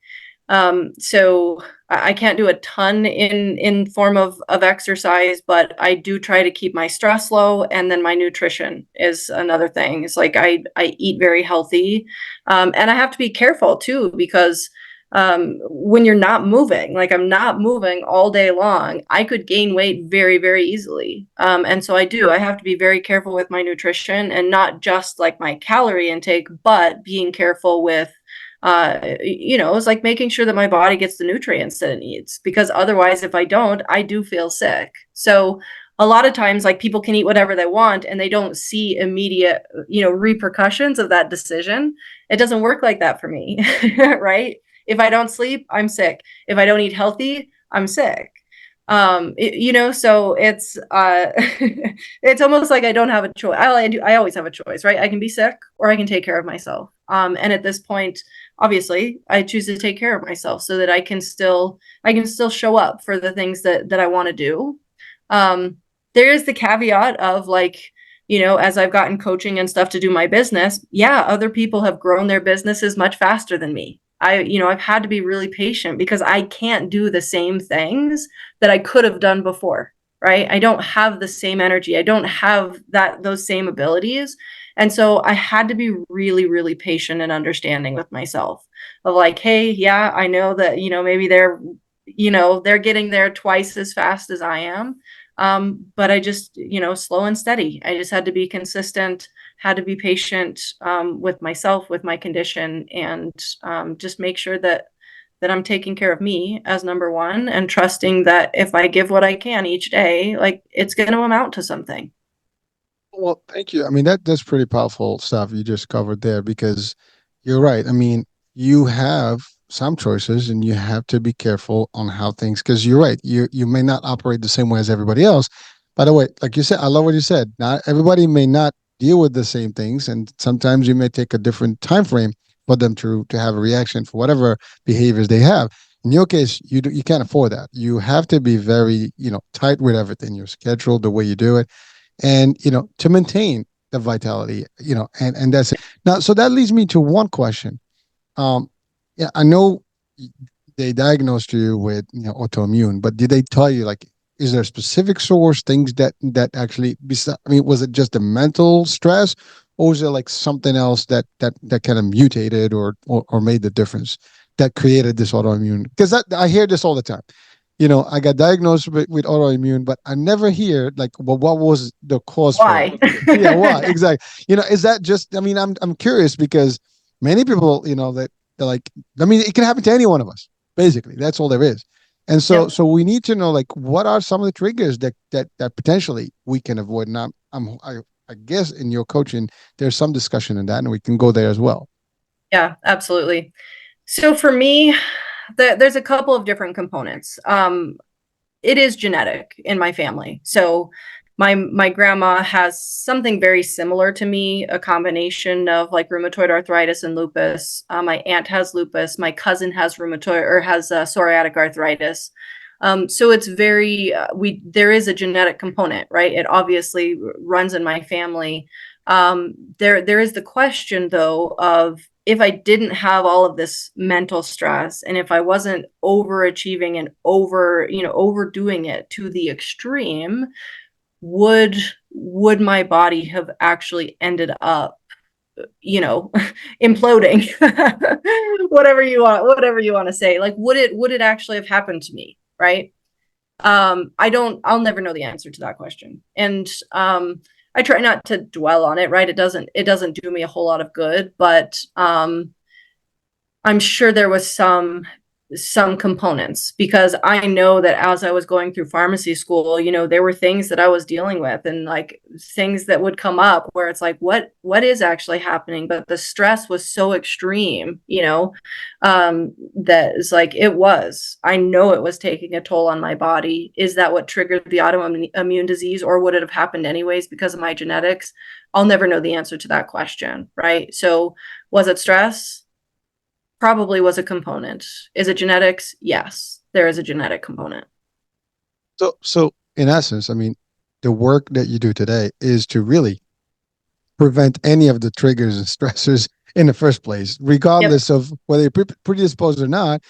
So I can't do a ton in form of exercise, but I do try to keep my stress low. And then my nutrition is another thing. It's like I eat very healthy. And I have to be careful too, because when you're not moving, like I'm not moving all day long, I could gain weight very, very easily. And so I have to be very careful with my nutrition, and not just like my calorie intake, but being careful with it's like making sure that my body gets the nutrients that it needs, because otherwise, if I don't, I do feel sick. So a lot of times, like, people can eat whatever they want and they don't see immediate, repercussions of that decision. It doesn't work like that for me, right? If I don't sleep, I'm sick. If I don't eat healthy, I'm sick. So it's almost like I don't have a choice. I always have a choice, right? I can be sick or I can take care of myself. And at this point, obviously, I choose to take care of myself so that I can still show up for the things that I want to do. There is the caveat of, like, as I've gotten coaching and stuff to do my business, yeah, other people have grown their businesses much faster than me. I've had to be really patient because I can't do the same things that I could have done before, right? I don't have the same energy. I don't have those same abilities. And so I had to be really, really patient and understanding with myself, of like, hey, yeah, I know that, maybe they're getting there twice as fast as I am. But I just, slow and steady. I just had to be consistent, had to be patient, with myself, with my condition, and just make sure that I'm taking care of me as number one, and trusting that if I give what I can each day, like, it's going to amount to something. Well, thank you. I mean, that's pretty powerful stuff you just covered there because you're right. I mean, you have some choices and you have to be careful on how things, because you're right. You may not operate the same way as everybody else. By the way, like you said, I love what you said. Not everybody may not deal with the same things, and sometimes you may take a different time frame for them to have a reaction for whatever behaviors they have. In your case, you can't afford that. You have to be very, tight with everything, your schedule, the way you do it, and to maintain the vitality, and that's it. Now, so that leads me to one question. Yeah, I know they diagnosed you with autoimmune, but did they tell you, like, is there a specific source, things that actually, I mean, was it just the mental stress, or was there like something else that kind of mutated or made the difference that created this autoimmune? Because I hear this all the time. I got diagnosed with autoimmune, but I never hear like, well, what was the cause for it? Why? Yeah, why exactly? Is that just? I mean, I'm curious because many people, that they're like, I mean, it can happen to any one of us. Basically, that's all there is. And so, Yep. so we need to know, like, what are some of the triggers that potentially we can avoid. And I guess in your coaching, there's some discussion in that, and we can go there as well. Yeah, absolutely. So for me, there's a couple of different components. It is genetic in my family. So my grandma has something very similar to me, a combination of like rheumatoid arthritis and lupus. My aunt has lupus. My cousin has rheumatoid, or has psoriatic arthritis. So it's very there is a genetic component, right? It obviously runs in my family. There is the question though of, if I didn't have all of this mental stress, and if I wasn't overachieving and overdoing it to the extreme, would my body have actually ended up, you know, imploding? Whatever you want to say. Like, would it actually have happened to me? Right. I'll never know the answer to that question. And I try not to dwell on it, right? It doesn't do me a whole lot of good, but I'm sure there was some components, because I know that as I was going through pharmacy school, there were things that I was dealing with, and like things that would come up where it's like, what is actually happening? But the stress was so extreme, that it's like, I know it was taking a toll on my body. Is that what triggered the autoimmune disease, or would it have happened anyways because of my genetics? I'll never know the answer to that question, right? So was it stress? Probably was a component. Is it genetics? Yes, there is a genetic component. So in essence, I mean, the work that you do today is to really prevent any of the triggers and stressors in the first place, Yep, regardless of whether you're predisposed or not.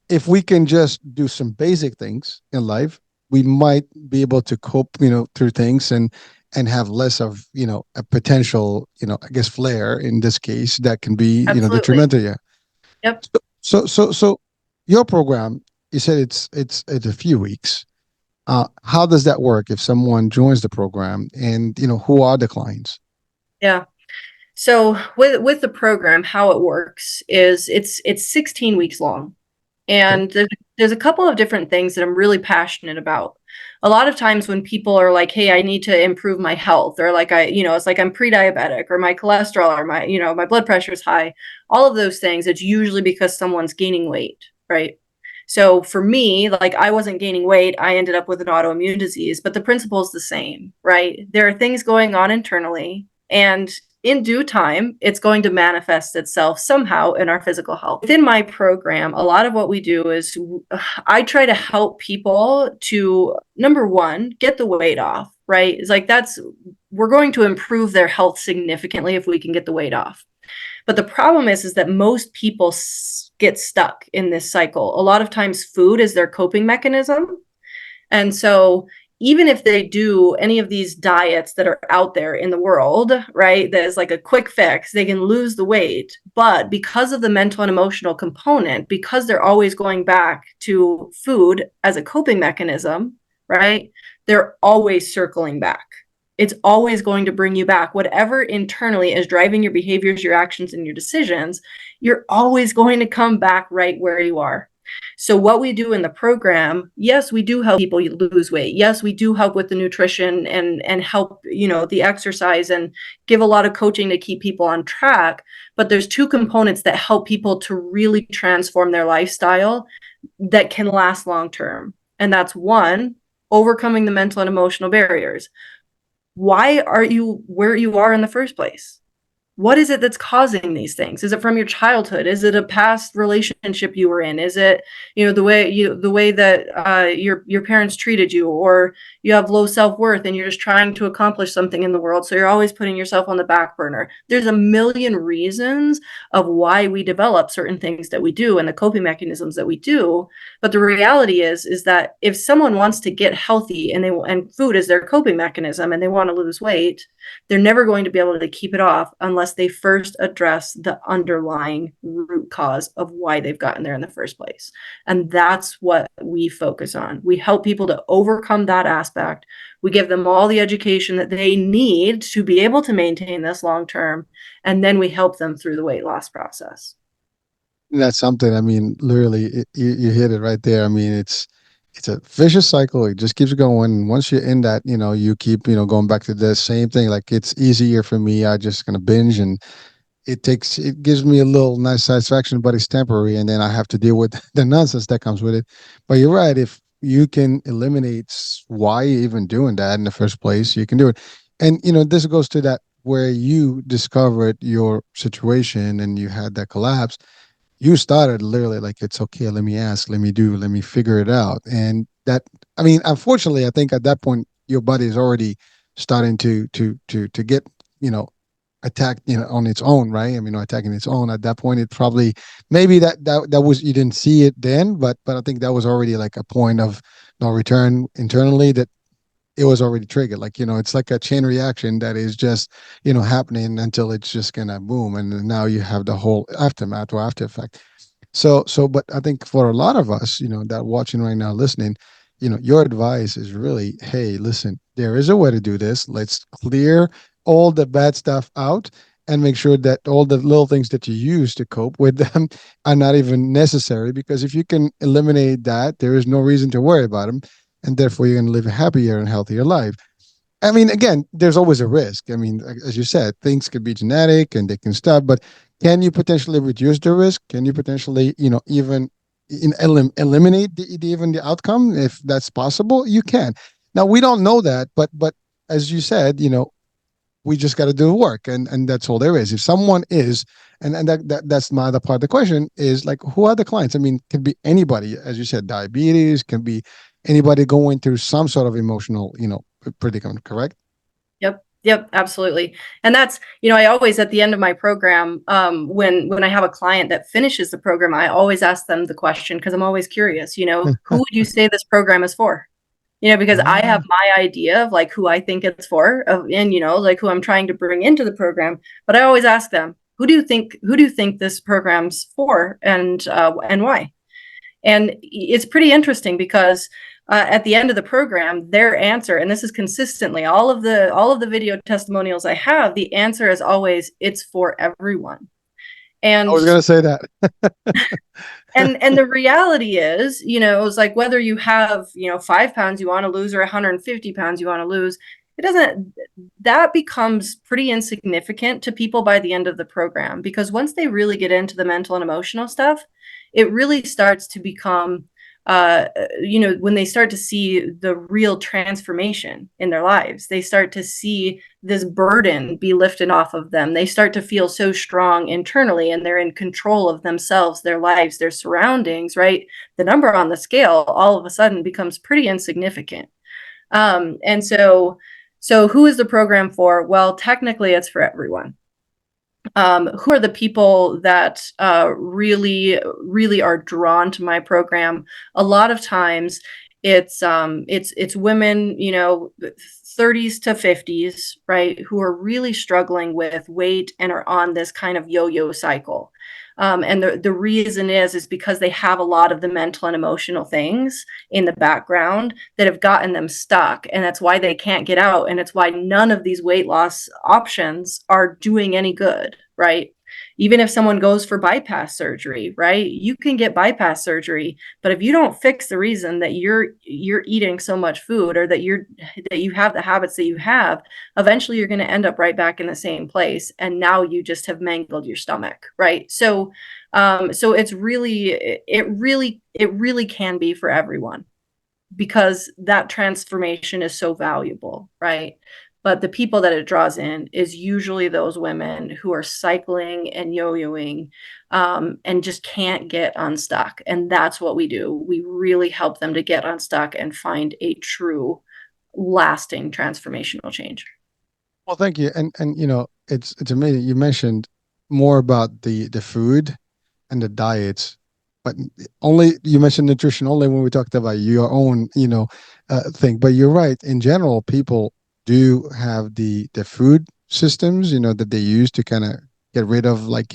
If we can just do some basic things in life, we might be able to cope, through things and have less of, a potential, I guess, flare in this case that can be, absolutely. detrimental. Yeah. Yep. So your program, you said it's a few weeks. How does that work if someone joins the program, and who are the clients? Yeah. So with the program, how it works is it's 16 weeks long. Okay. And there's a couple of different things that I'm really passionate about. A lot of times when people are like, "Hey, I need to improve my health," or like it's like I'm pre-diabetic, or my cholesterol, or my blood pressure is high, all of those things, it's usually because someone's gaining weight, right? So for me, like, I wasn't gaining weight, I ended up with an autoimmune disease, but the principle is the same, right? There are things going on internally, and in due time, it's going to manifest itself somehow in our physical health. Within my program, a lot of what we do is I try to help people to, number one, get the weight off, right? It's like we're going to improve their health significantly if we can get the weight off. But the problem is that most people get stuck in this cycle. A lot of times food is their coping mechanism. And so even if they do any of these diets that are out there in the world, right, that is like a quick fix, they can lose the weight. But because of the mental and emotional component, because they're always going back to food as a coping mechanism, right, they're always circling back. It's always going to bring you back. Whatever internally is driving your behaviors, your actions, and your decisions, you're always going to come back right where you are. So what we do in the program, yes, we do help people lose weight. Yes, we do help with the nutrition and help, the exercise, and give a lot of coaching to keep people on track. But there's two components that help people to really transform their lifestyle that can last long term. And that's one, overcoming the mental and emotional barriers. Why are you where you are in the first place? What is it that's causing these things? Is it from your childhood? Is it a past relationship you were in? Is it, the way that your parents treated you, or you have low self-worth and you're just trying to accomplish something in the world, so you're always putting yourself on the back burner? There's a million reasons of why we develop certain things that we do and the coping mechanisms that we do. But the reality is that if someone wants to get healthy, and food is their coping mechanism, and they want to lose weight, they're never going to be able to keep it off unless they first address the underlying root cause of why they've gotten there in the first place. And that's what we focus on. We help people to overcome that aspect. We give them all the education that they need to be able to maintain this long term. And then we help them through the weight loss process. That's something. I mean, literally, you hit it right there. I mean, it's a vicious cycle. It just keeps going. Once you're in that, you keep, going back to the same thing. Like, it's easier for me. I just gonna binge, and it gives me a little nice satisfaction, but it's temporary, and then I have to deal with the nonsense that comes with it. But you're right. If you can eliminate why you're even doing that in the first place, you can do it. And this goes to that where you discovered your situation and you had that collapse. You started literally like, it's okay, let me ask, let me figure it out. And that, I mean, unfortunately, I think at that point your body is already starting to get, attacked, on its own, right? I mean, attacking its own. At that point, it probably, maybe that was, you didn't see it then, but I think that was already like a point of no return internally, that it was already triggered. Like, it's like a chain reaction that is just, happening until it's just gonna boom. And then now you have the whole aftermath or after effect. But I think for a lot of us, that watching right now, listening, your advice is really, hey, listen, there is a way to do this. Let's clear all the bad stuff out and make sure that all the little things that you use to cope with them are not even necessary. Because if you can eliminate that, there is no reason to worry about them. And therefore, you're going to live a happier and healthier life. I mean, again, there's always a risk. I mean, as you said, things could be genetic and they can stop, but can you potentially reduce the risk? Can you potentially, even eliminate even the outcome if that's possible? You can. Now we don't know that, but as you said, we just got to do the work, and that's all there is. If someone is, and that's my other part of the question is like, who are the clients? I mean, it can be anybody, as you said, diabetes, can be anybody going through some sort of emotional, predicament, correct? Yep. Yep, absolutely. And that's, I always at the end of my program, when I have a client that finishes the program, I always ask them the question because I'm always curious, who would you say this program is for? Because I have Ah, my idea of like who I think it's for, and like who I'm trying to bring into the program. But I always ask them, who do you think this program's for, and why? And it's pretty interesting because at the end of the program, their answer, and this is consistently all of the video testimonials I have, the answer is always it's for everyone. I And was gonna say that. and the reality is, it's like whether you have 5 pounds you want to lose or 150 pounds you want to lose, it doesn't that becomes pretty insignificant to people by the end of the program, because once they really get into the mental and emotional stuff, it really starts to become when they start to see the real transformation in their lives, they start to see this burden be lifted off of them. They start to feel so strong internally and they're in control of themselves, their lives, their surroundings, right? The number on the scale all of a sudden becomes pretty insignificant. And so who is the program for? Well, technically it's for everyone. Who are the people that really, really are drawn to my program? A lot of times, it's women, 30s to 50s, right, who are really struggling with weight and are on this kind of yo-yo cycle. And the reason is because they have a lot of the mental and emotional things in the background that have gotten them stuck. And that's why they can't get out. And it's why none of these weight loss options are doing any good, right? Even if someone goes for bypass surgery, right? You can get bypass surgery, but if you don't fix the reason that you're eating so much food, or that you have the habits that you have, eventually you're going to end up right back in the same place, and now you just have mangled your stomach, right? So it really can be for everyone, because that transformation is so valuable, right? But the people that it draws in is usually those women who are cycling and yo-yoing, and just can't get unstuck. And that's what we do. We really help them to get unstuck and find a true, lasting transformational change. Well, thank you. And it's amazing. You mentioned more about the food and the diets, but only you mentioned nutrition only when we talked about your own, thing. But you're right. In general, people do have the food systems, that they use to kind of get rid of, like,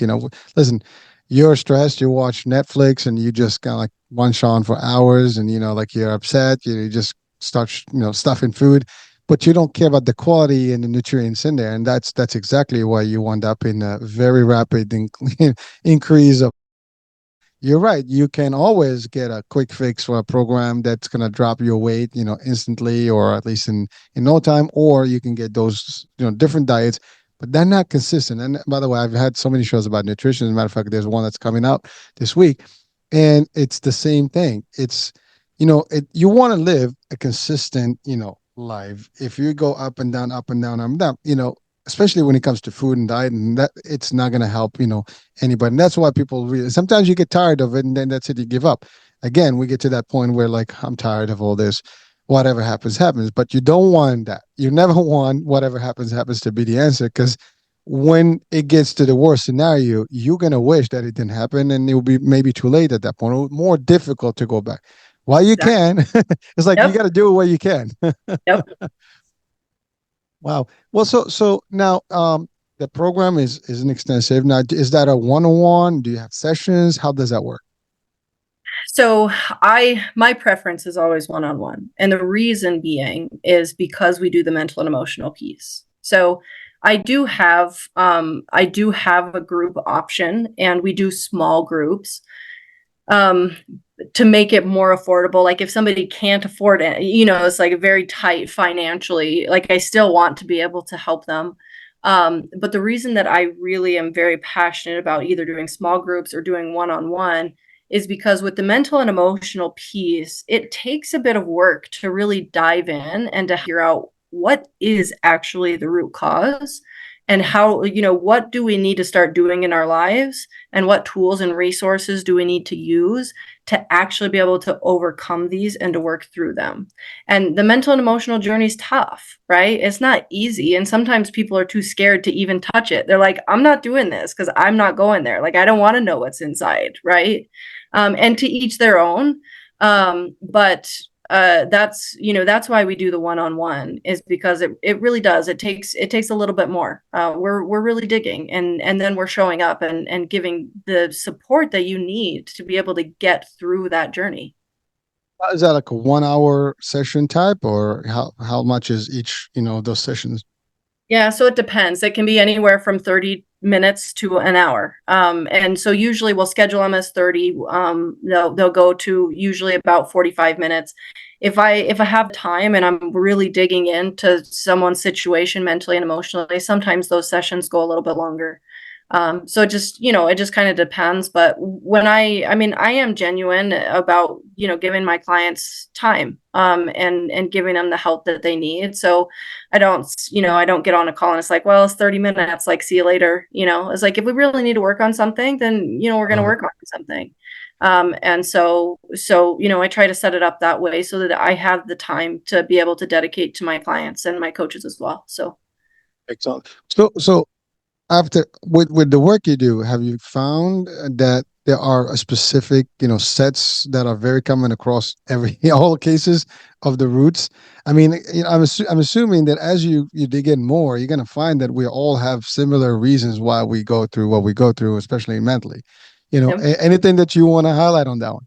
listen, you're stressed, you watch Netflix and you just kind of like munch on for hours, and like you're upset, you just start, stuffing food, but you don't care about the quality and the nutrients in there, and that's exactly why you wind up in a very rapid increase of. You're right. You can always get a quick fix for a program that's going to drop your weight, instantly, or at least in no time. Or you can get those, different diets, but they're not consistent. And by the way, I've had so many shows about nutrition. As a matter of fact, there's one that's coming out this week, and it's the same thing. It's, you want to live a consistent, life. If you go up and down, up and down, up and down, especially when it comes to food and diet, and that it's not going to help, anybody. And that's why people really, sometimes you get tired of it, and then that's it, you give up. Again, we get to that point where, like, I'm tired of all this. Whatever happens, happens. But you don't want that. You never want whatever happens, happens to be the answer, because when it gets to the worst scenario, you're going to wish that it didn't happen, and it will be maybe too late at that point, or more difficult to go back. While you Exactly. can, it's like you Yep. got to do it while you can. Yep. Wow. Well, so now, the program isn't extensive. Now, is that a one-on-one? Do you have sessions? How does that work? So my preference is always one-on-one. And the reason being is because we do the mental and emotional piece. So I do have a group option, and we do small groups um to make it more affordable. Like if somebody can't afford it, it's like very tight financially, like I still want to be able to help them. But the reason that I really am very passionate about either doing small groups or doing one-on-one is because with the mental and emotional piece, it takes a bit of work to really dive in and to figure out what is actually the root cause, and how, what do we need to start doing in our lives, and what tools and resources do we need to use to actually be able to overcome these and to work through them. And the mental and emotional journey is tough, right? It's not easy. And sometimes people are too scared to even touch it. They're like, I'm not doing this because I'm not going there. Like, I don't want to know what's inside, right? And to each their own. But that's why we do the one-on-one, is because it really does. It takes a little bit more. We're really digging, and then we're showing up and giving the support that you need to be able to get through that journey. Is that like a 1 hour session type, or how much is each, those sessions? Yeah, so it depends. It can be anywhere from 30 minutes to an hour. And so usually we'll schedule them as 30. They'll go to usually about 45 minutes. If I have time and I'm really digging into someone's situation mentally and emotionally, sometimes those sessions go a little bit longer. So it just kind of depends. But when I am genuine about, giving my clients time, and giving them the help that they need. So I don't get on a call and it's like, well, it's 30 minutes, like, see you later. It's like, if we really need to work on something, then, we're going to Right. work on something. And so, I try to set it up that way so that I have the time to be able to dedicate to my clients and my coaches as well. So, Excellent. So after with the work you do, have you found that there are a specific, sets that are very common across every all cases of the roots? I mean, I'm assuming that as you dig in more, you're going to find that we all have similar reasons why we go through what we go through, especially mentally. yeah. Anything that you want to highlight on that one?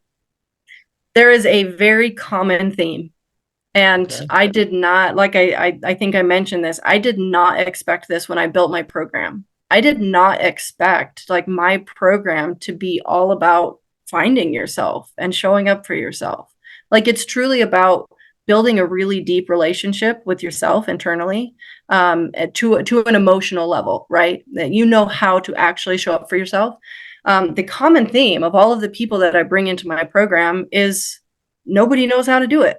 There is a very common theme. And Okay. I did not, like I think I mentioned this, I did not expect this when I built my program. I did not expect, like, my program to be all about finding yourself and showing up for yourself. Like, it's truly about building a really deep relationship with yourself internally, to an emotional level, right? That you know how to actually show up for yourself. The common theme of all of the people that I bring into my program is nobody knows how to do it.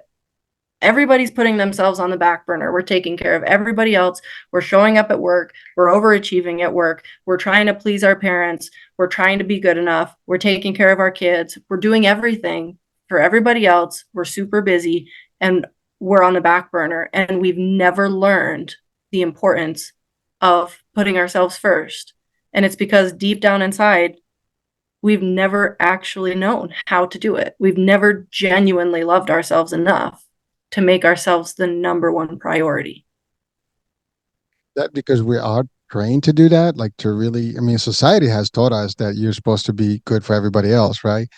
Everybody's putting themselves on the back burner. We're taking care of everybody else. We're showing up at work. We're overachieving at work. We're trying to please our parents. We're trying to be good enough. We're taking care of our kids. We're doing everything for everybody else. We're super busy, and we're on the back burner. And we've never learned the importance of putting ourselves first. And it's because deep down inside, we've never actually known how to do it. We've never genuinely loved ourselves enough to make ourselves the number one priority. That because we are trained to do that, like to really, I mean, society has taught us that you're supposed to be good for everybody else, right?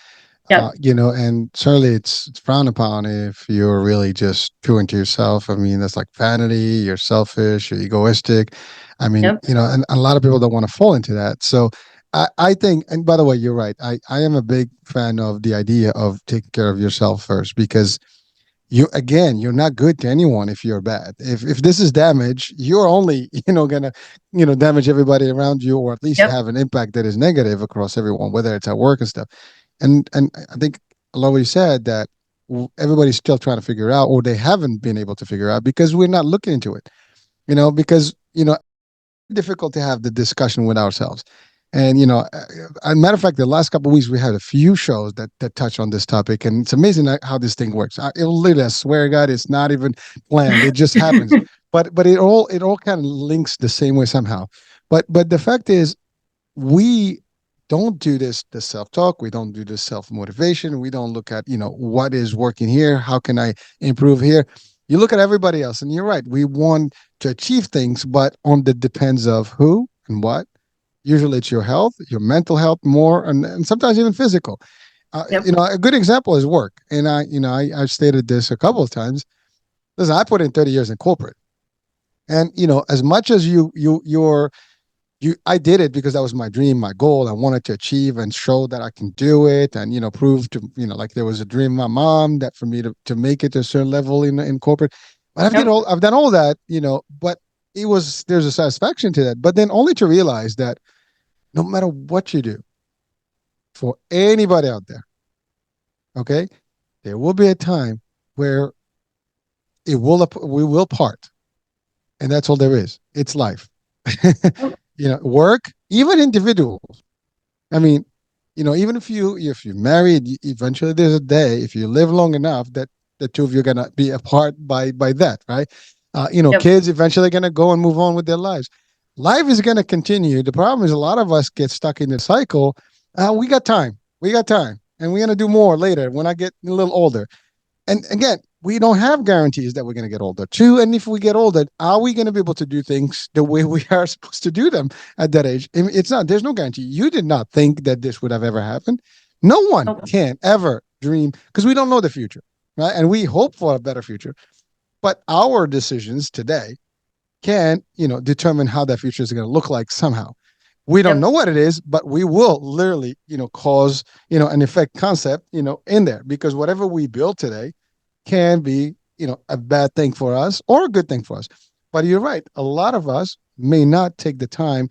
Yep. And certainly it's frowned upon if you're really just true into yourself. I mean, that's like vanity, you're selfish, you're egoistic. I mean, Yep. and a lot of people don't want to fall into that. So I think, and by the way, you're right. I am a big fan of the idea of taking care of yourself first, because you're not good to anyone if you're bad. If this is damage, you're only, gonna, damage everybody around you, or at least Yep. have an impact that is negative across everyone, whether it's at work and stuff. And I think a lot of you said that everybody's still trying to figure out, or they haven't been able to figure out because we're not looking into it. Because difficult to have the discussion with ourselves. And a matter of fact, the last couple of weeks we had a few shows that touch on this topic, and it's amazing how this thing works. Literally, I swear to God, it's not even planned; it just happens. But it all kind of links the same way somehow. But the fact is, we don't do the self-talk. We don't do the self-motivation. We don't look at what is working here. How can I improve here? You look at everybody else, and you're right. We want to achieve things, but on the depends of who and what. Usually it's your health, your mental health more, and sometimes even physical. Yep. A good example is work. And I've stated this a couple of times. Listen, I put in 30 years in corporate. And, as much as I did it because that was my dream, my goal. I wanted to achieve and show that I can do it and, prove to, like there was a dream of my mom that for me to make it to a certain level in corporate. But Yep. I've done all that, but there's a satisfaction to that. But then only to realize that no matter what you do for anybody out there, okay, there will be a time where we will part. And that's all there is. It's life. Yep. Work, even individuals. I mean, even if you're married, eventually there's a day, if you live long enough, that the two of you are gonna be apart by that, right? Yep. Kids eventually gonna go and move on with their lives. Life is gonna continue. The problem is a lot of us get stuck in the cycle. We got time. We got time, and we're gonna do more later when I get a little older. And again, we don't have guarantees that we're going to get older too. And if we get older, are we going to be able to do things the way we are supposed to do them at that age? It's not, there's no guarantee. You did not think that this would have ever happened. No one Nope. can ever dream because we don't know the future, right? And we hope for a better future. But our decisions today can, determine how that future is going to look like somehow. We don't know Yep. what it is, but we will literally, cause, an effect concept, in there because whatever we build today can be, a bad thing for us or a good thing for us. But you're right. A lot of us may not take the time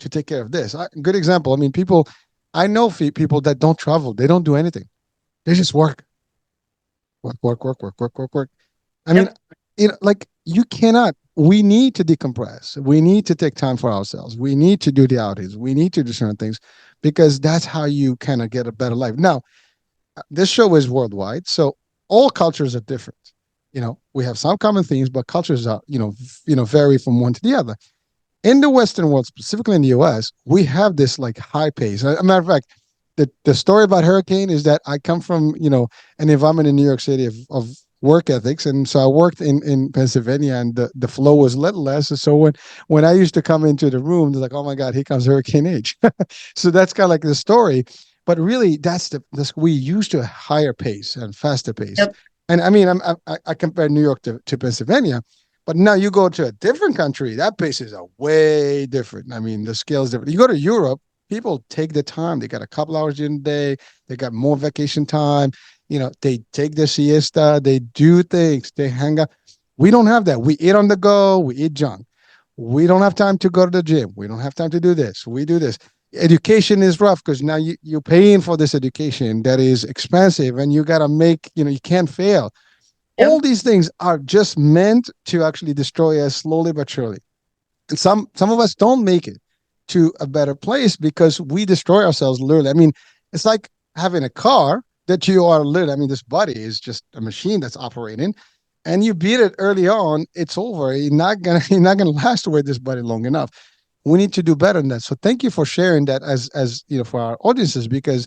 to take care of this. Good example. I mean, I know people that don't travel. They don't do anything. They just work, work, work, work, work, work, work, work. I mean, Yep. like you cannot. We need to decompress. We need to take time for ourselves. We need to do the outings. We need to do certain things because that's how you kind of get a better life. Now, this show is worldwide, so all cultures are different. We have some common themes, but cultures are, vary from one to the other. In the Western world, specifically in the US, we have this like high pace. As a matter of fact, the story about hurricane is that I come from, an environment in New York City of work ethics. And so I worked in Pennsylvania and the flow was a little less. So when I used to come into the room, they're like, oh my God, here comes Hurricane H. So that's kind of like the story. But really, we used to a higher pace and faster pace. Yep. And I mean, I compare New York to Pennsylvania, but now you go to a different country, that paces are way different. I mean, the scale is different. You go to Europe, people take the time. They got a couple hours during the day. They got more vacation time. They take the siesta. They do things. They hang out. We don't have that. We eat on the go. We eat junk. We don't have time to go to the gym. We don't have time to do this. We do this. Education is rough because now you're paying for this education that is expensive and you got to make, you can't fail. All Yep. these things are just meant to actually destroy us slowly but surely. And some of us don't make it to a better place because we destroy ourselves literally. I mean, it's like having a car that you are literally, I mean, this body is just a machine that's operating and you beat it early on, it's over. You're not gonna last with this body long enough. We need to do better than that. So thank you for sharing that as for our audiences because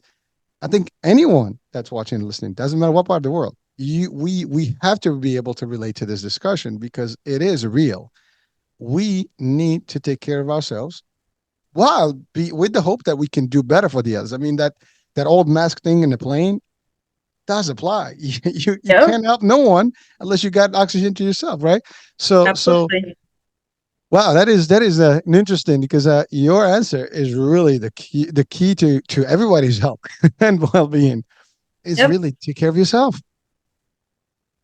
I think anyone that's watching and listening, doesn't matter what part of the world, we have to be able to relate to this discussion because it is real. We need to take care of ourselves while be with the hope that we can do better for the others. I mean that old mask thing in the plane does apply. You Yep. can't help no one unless you got oxygen to yourself, right? So Absolutely. wow, that is interesting because your answer is really the key to everybody's health and well-being is Yep. really take care of yourself.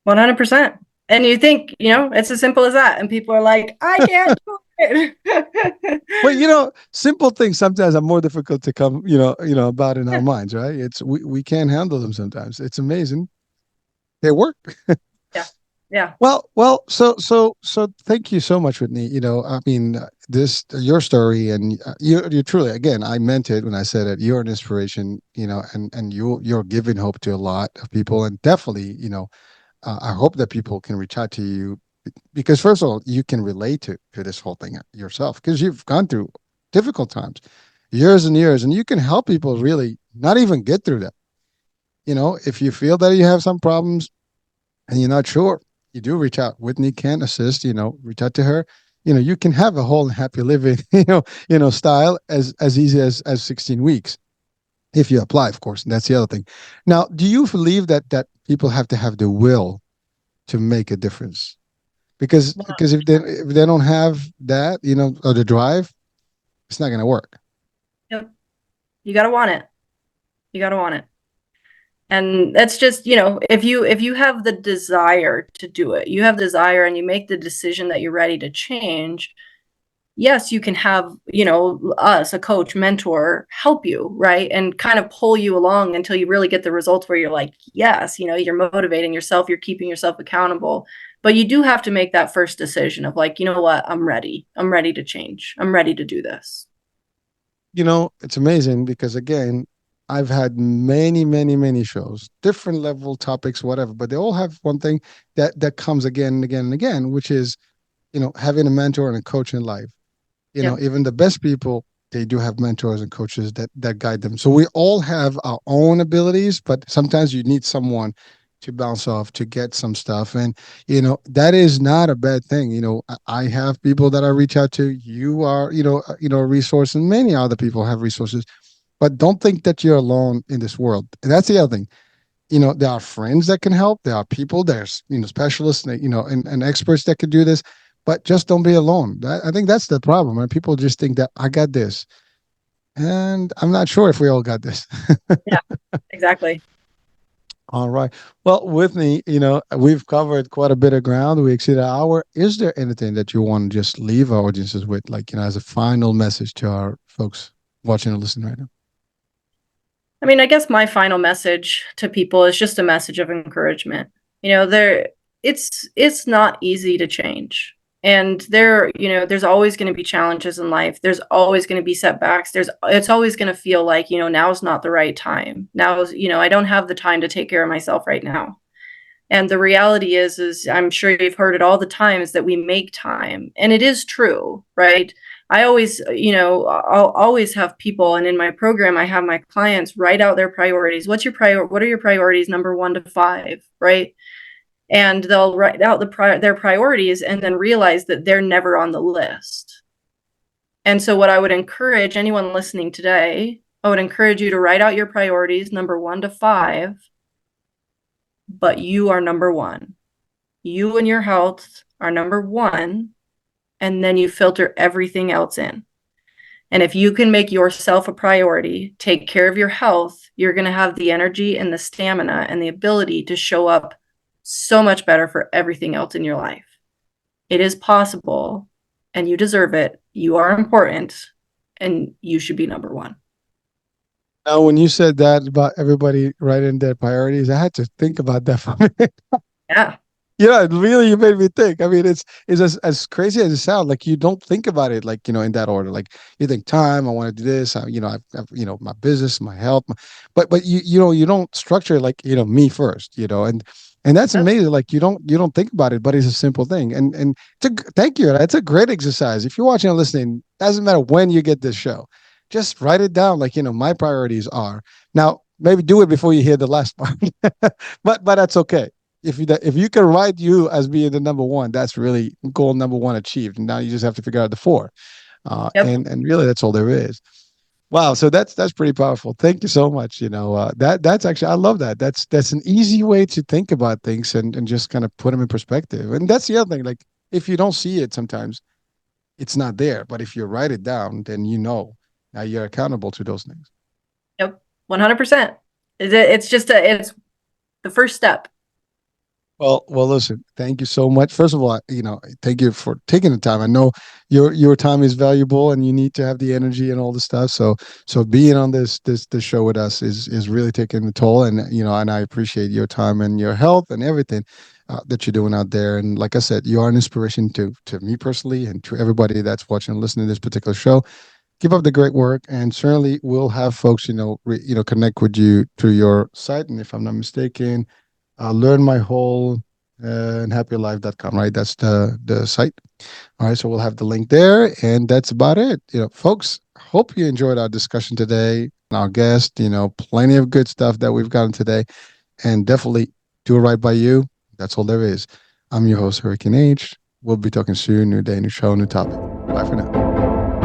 100%. And you think, it's as simple as that. And people are like, I can't do Well, it. simple things sometimes are more difficult to come, about in our minds, right? We can't handle them sometimes. It's amazing. They work. Yeah. Yeah. So thank you so much, Whitney. I mean, this your story, and you truly, again, I meant it when I said it. You're an inspiration, and you're giving hope to a lot of people, and definitely, I hope that people can reach out to you because first of all, you can relate to this whole thing yourself because you've gone through difficult times, years and years, and you can help people really not even get through that. If you feel that you have some problems and you're not sure, you do reach out. Whitney can assist. Reach out to her. You can have a whole happy living, style as easy as 16 weeks. if you apply, of course. And that's the other thing. Now, do you believe that people have to have the will to make a difference? Because if they don't have that, or the drive, it's not going to work. Yep. You got to want it. You got to want it. And that's just, if you have the desire to do it, you have desire and you make the decision that you're ready to change, yes, you can have, us, a coach, mentor, help you, right? And kind of pull you along until you really get the results where you're like, yes, you're motivating yourself, you're keeping yourself accountable. But you do have to make that first decision of like, you know what, I'm ready. I'm ready to change. I'm ready to do this. It's amazing because again, I've had many, many, many shows, different level topics, whatever, but they all have one thing that comes again and again and again, which is, having a mentor and a coach in life. Yep. Even the best people, they do have mentors and coaches that guide them. So we all have our own abilities, but sometimes you need someone to bounce off to get some stuff. And that is not a bad thing. I have people that I reach out to. You are, a resource, and many other people have resources. But don't think that you're alone in this world. And that's the other thing. There are friends that can help. There are people, there's, specialists, and experts that can do this, but just don't be alone. I think that's the problem. And people just think that I got this. And I'm not sure if we all got this. Yeah, exactly. All right. Well, Whitney, we've covered quite a bit of ground. We exceeded an hour. Is there anything that you want to just leave our audiences with, like, as a final message to our folks watching and listening right now? I mean, I guess my final message to people is just a message of encouragement. It's not easy to change. And there's always going to be challenges in life. There's always going to be setbacks. It's always going to feel like, now's not the right time. I don't have the time to take care of myself right now. And the reality is I'm sure you've heard it all the time, is that we make time. And it is true, right? I always, I'll always have people, and in my program, I have my clients write out their priorities. What are your priorities, number 1 to 5, right? And they'll write out their priorities and then realize that they're never on the list. And so what I would encourage anyone listening today, I would encourage you to write out your priorities, number 1 to 5, but you are number 1. You and your health are number 1, and then you filter everything else in. And if you can make yourself a priority, take care of your health, you're going to have the energy and the stamina and the ability to show up so much better for everything else in your life. It is possible, and you deserve it. You are important, and you should be number 1. Now, when you said that about everybody writing their priorities, I had to think about that for a minute. Yeah. Really, you made me think. I mean, it's as crazy as it sounds. Like you don't think about it, like in that order. Like you think time, I want to do this. I've my business, my health, but you don't structure it like me first. And that's amazing. Like you don't think about it, but it's a simple thing. And thank you. That's a great exercise. If you're watching and listening, doesn't matter when you get this show, just write it down. Like my priorities are now. Maybe do it before you hear the last part, but that's okay if you can write you as being the number 1, that's really goal number 1 achieved. And now you just have to figure out the 4, Yep. and really that's all there is. Wow, so that's pretty powerful. Thank you so much. That's actually, I love that. That's an easy way to think about things and just kind of put them in perspective. And that's the other thing. Like if you don't see it, sometimes it's not there. But if you write it down, then now you're accountable to those things. Yep. 100%. It's the first step. Well, listen, thank you so much. First of all, thank you for taking the time. I know your time is valuable and you need to have the energy and all the stuff. So being on this show with us is really taking the toll, and and I appreciate your time and your health and everything that you're doing out there. And like I said, you are an inspiration to me personally and to everybody that's watching and listening to this particular show. Keep up the great work, and certainly we'll have folks connect with you through your site. And if I'm not mistaken, learn my whole and happylife.com, right? That's the site. All right, so we'll have the link there, and that's about it. Folks, hope you enjoyed our discussion today. Our guest, plenty of good stuff that we've gotten today, and definitely do it right by you. That's all there is. I'm your host, Hurricane H. We'll be talking soon. New day, new show, new topic. Bye for now.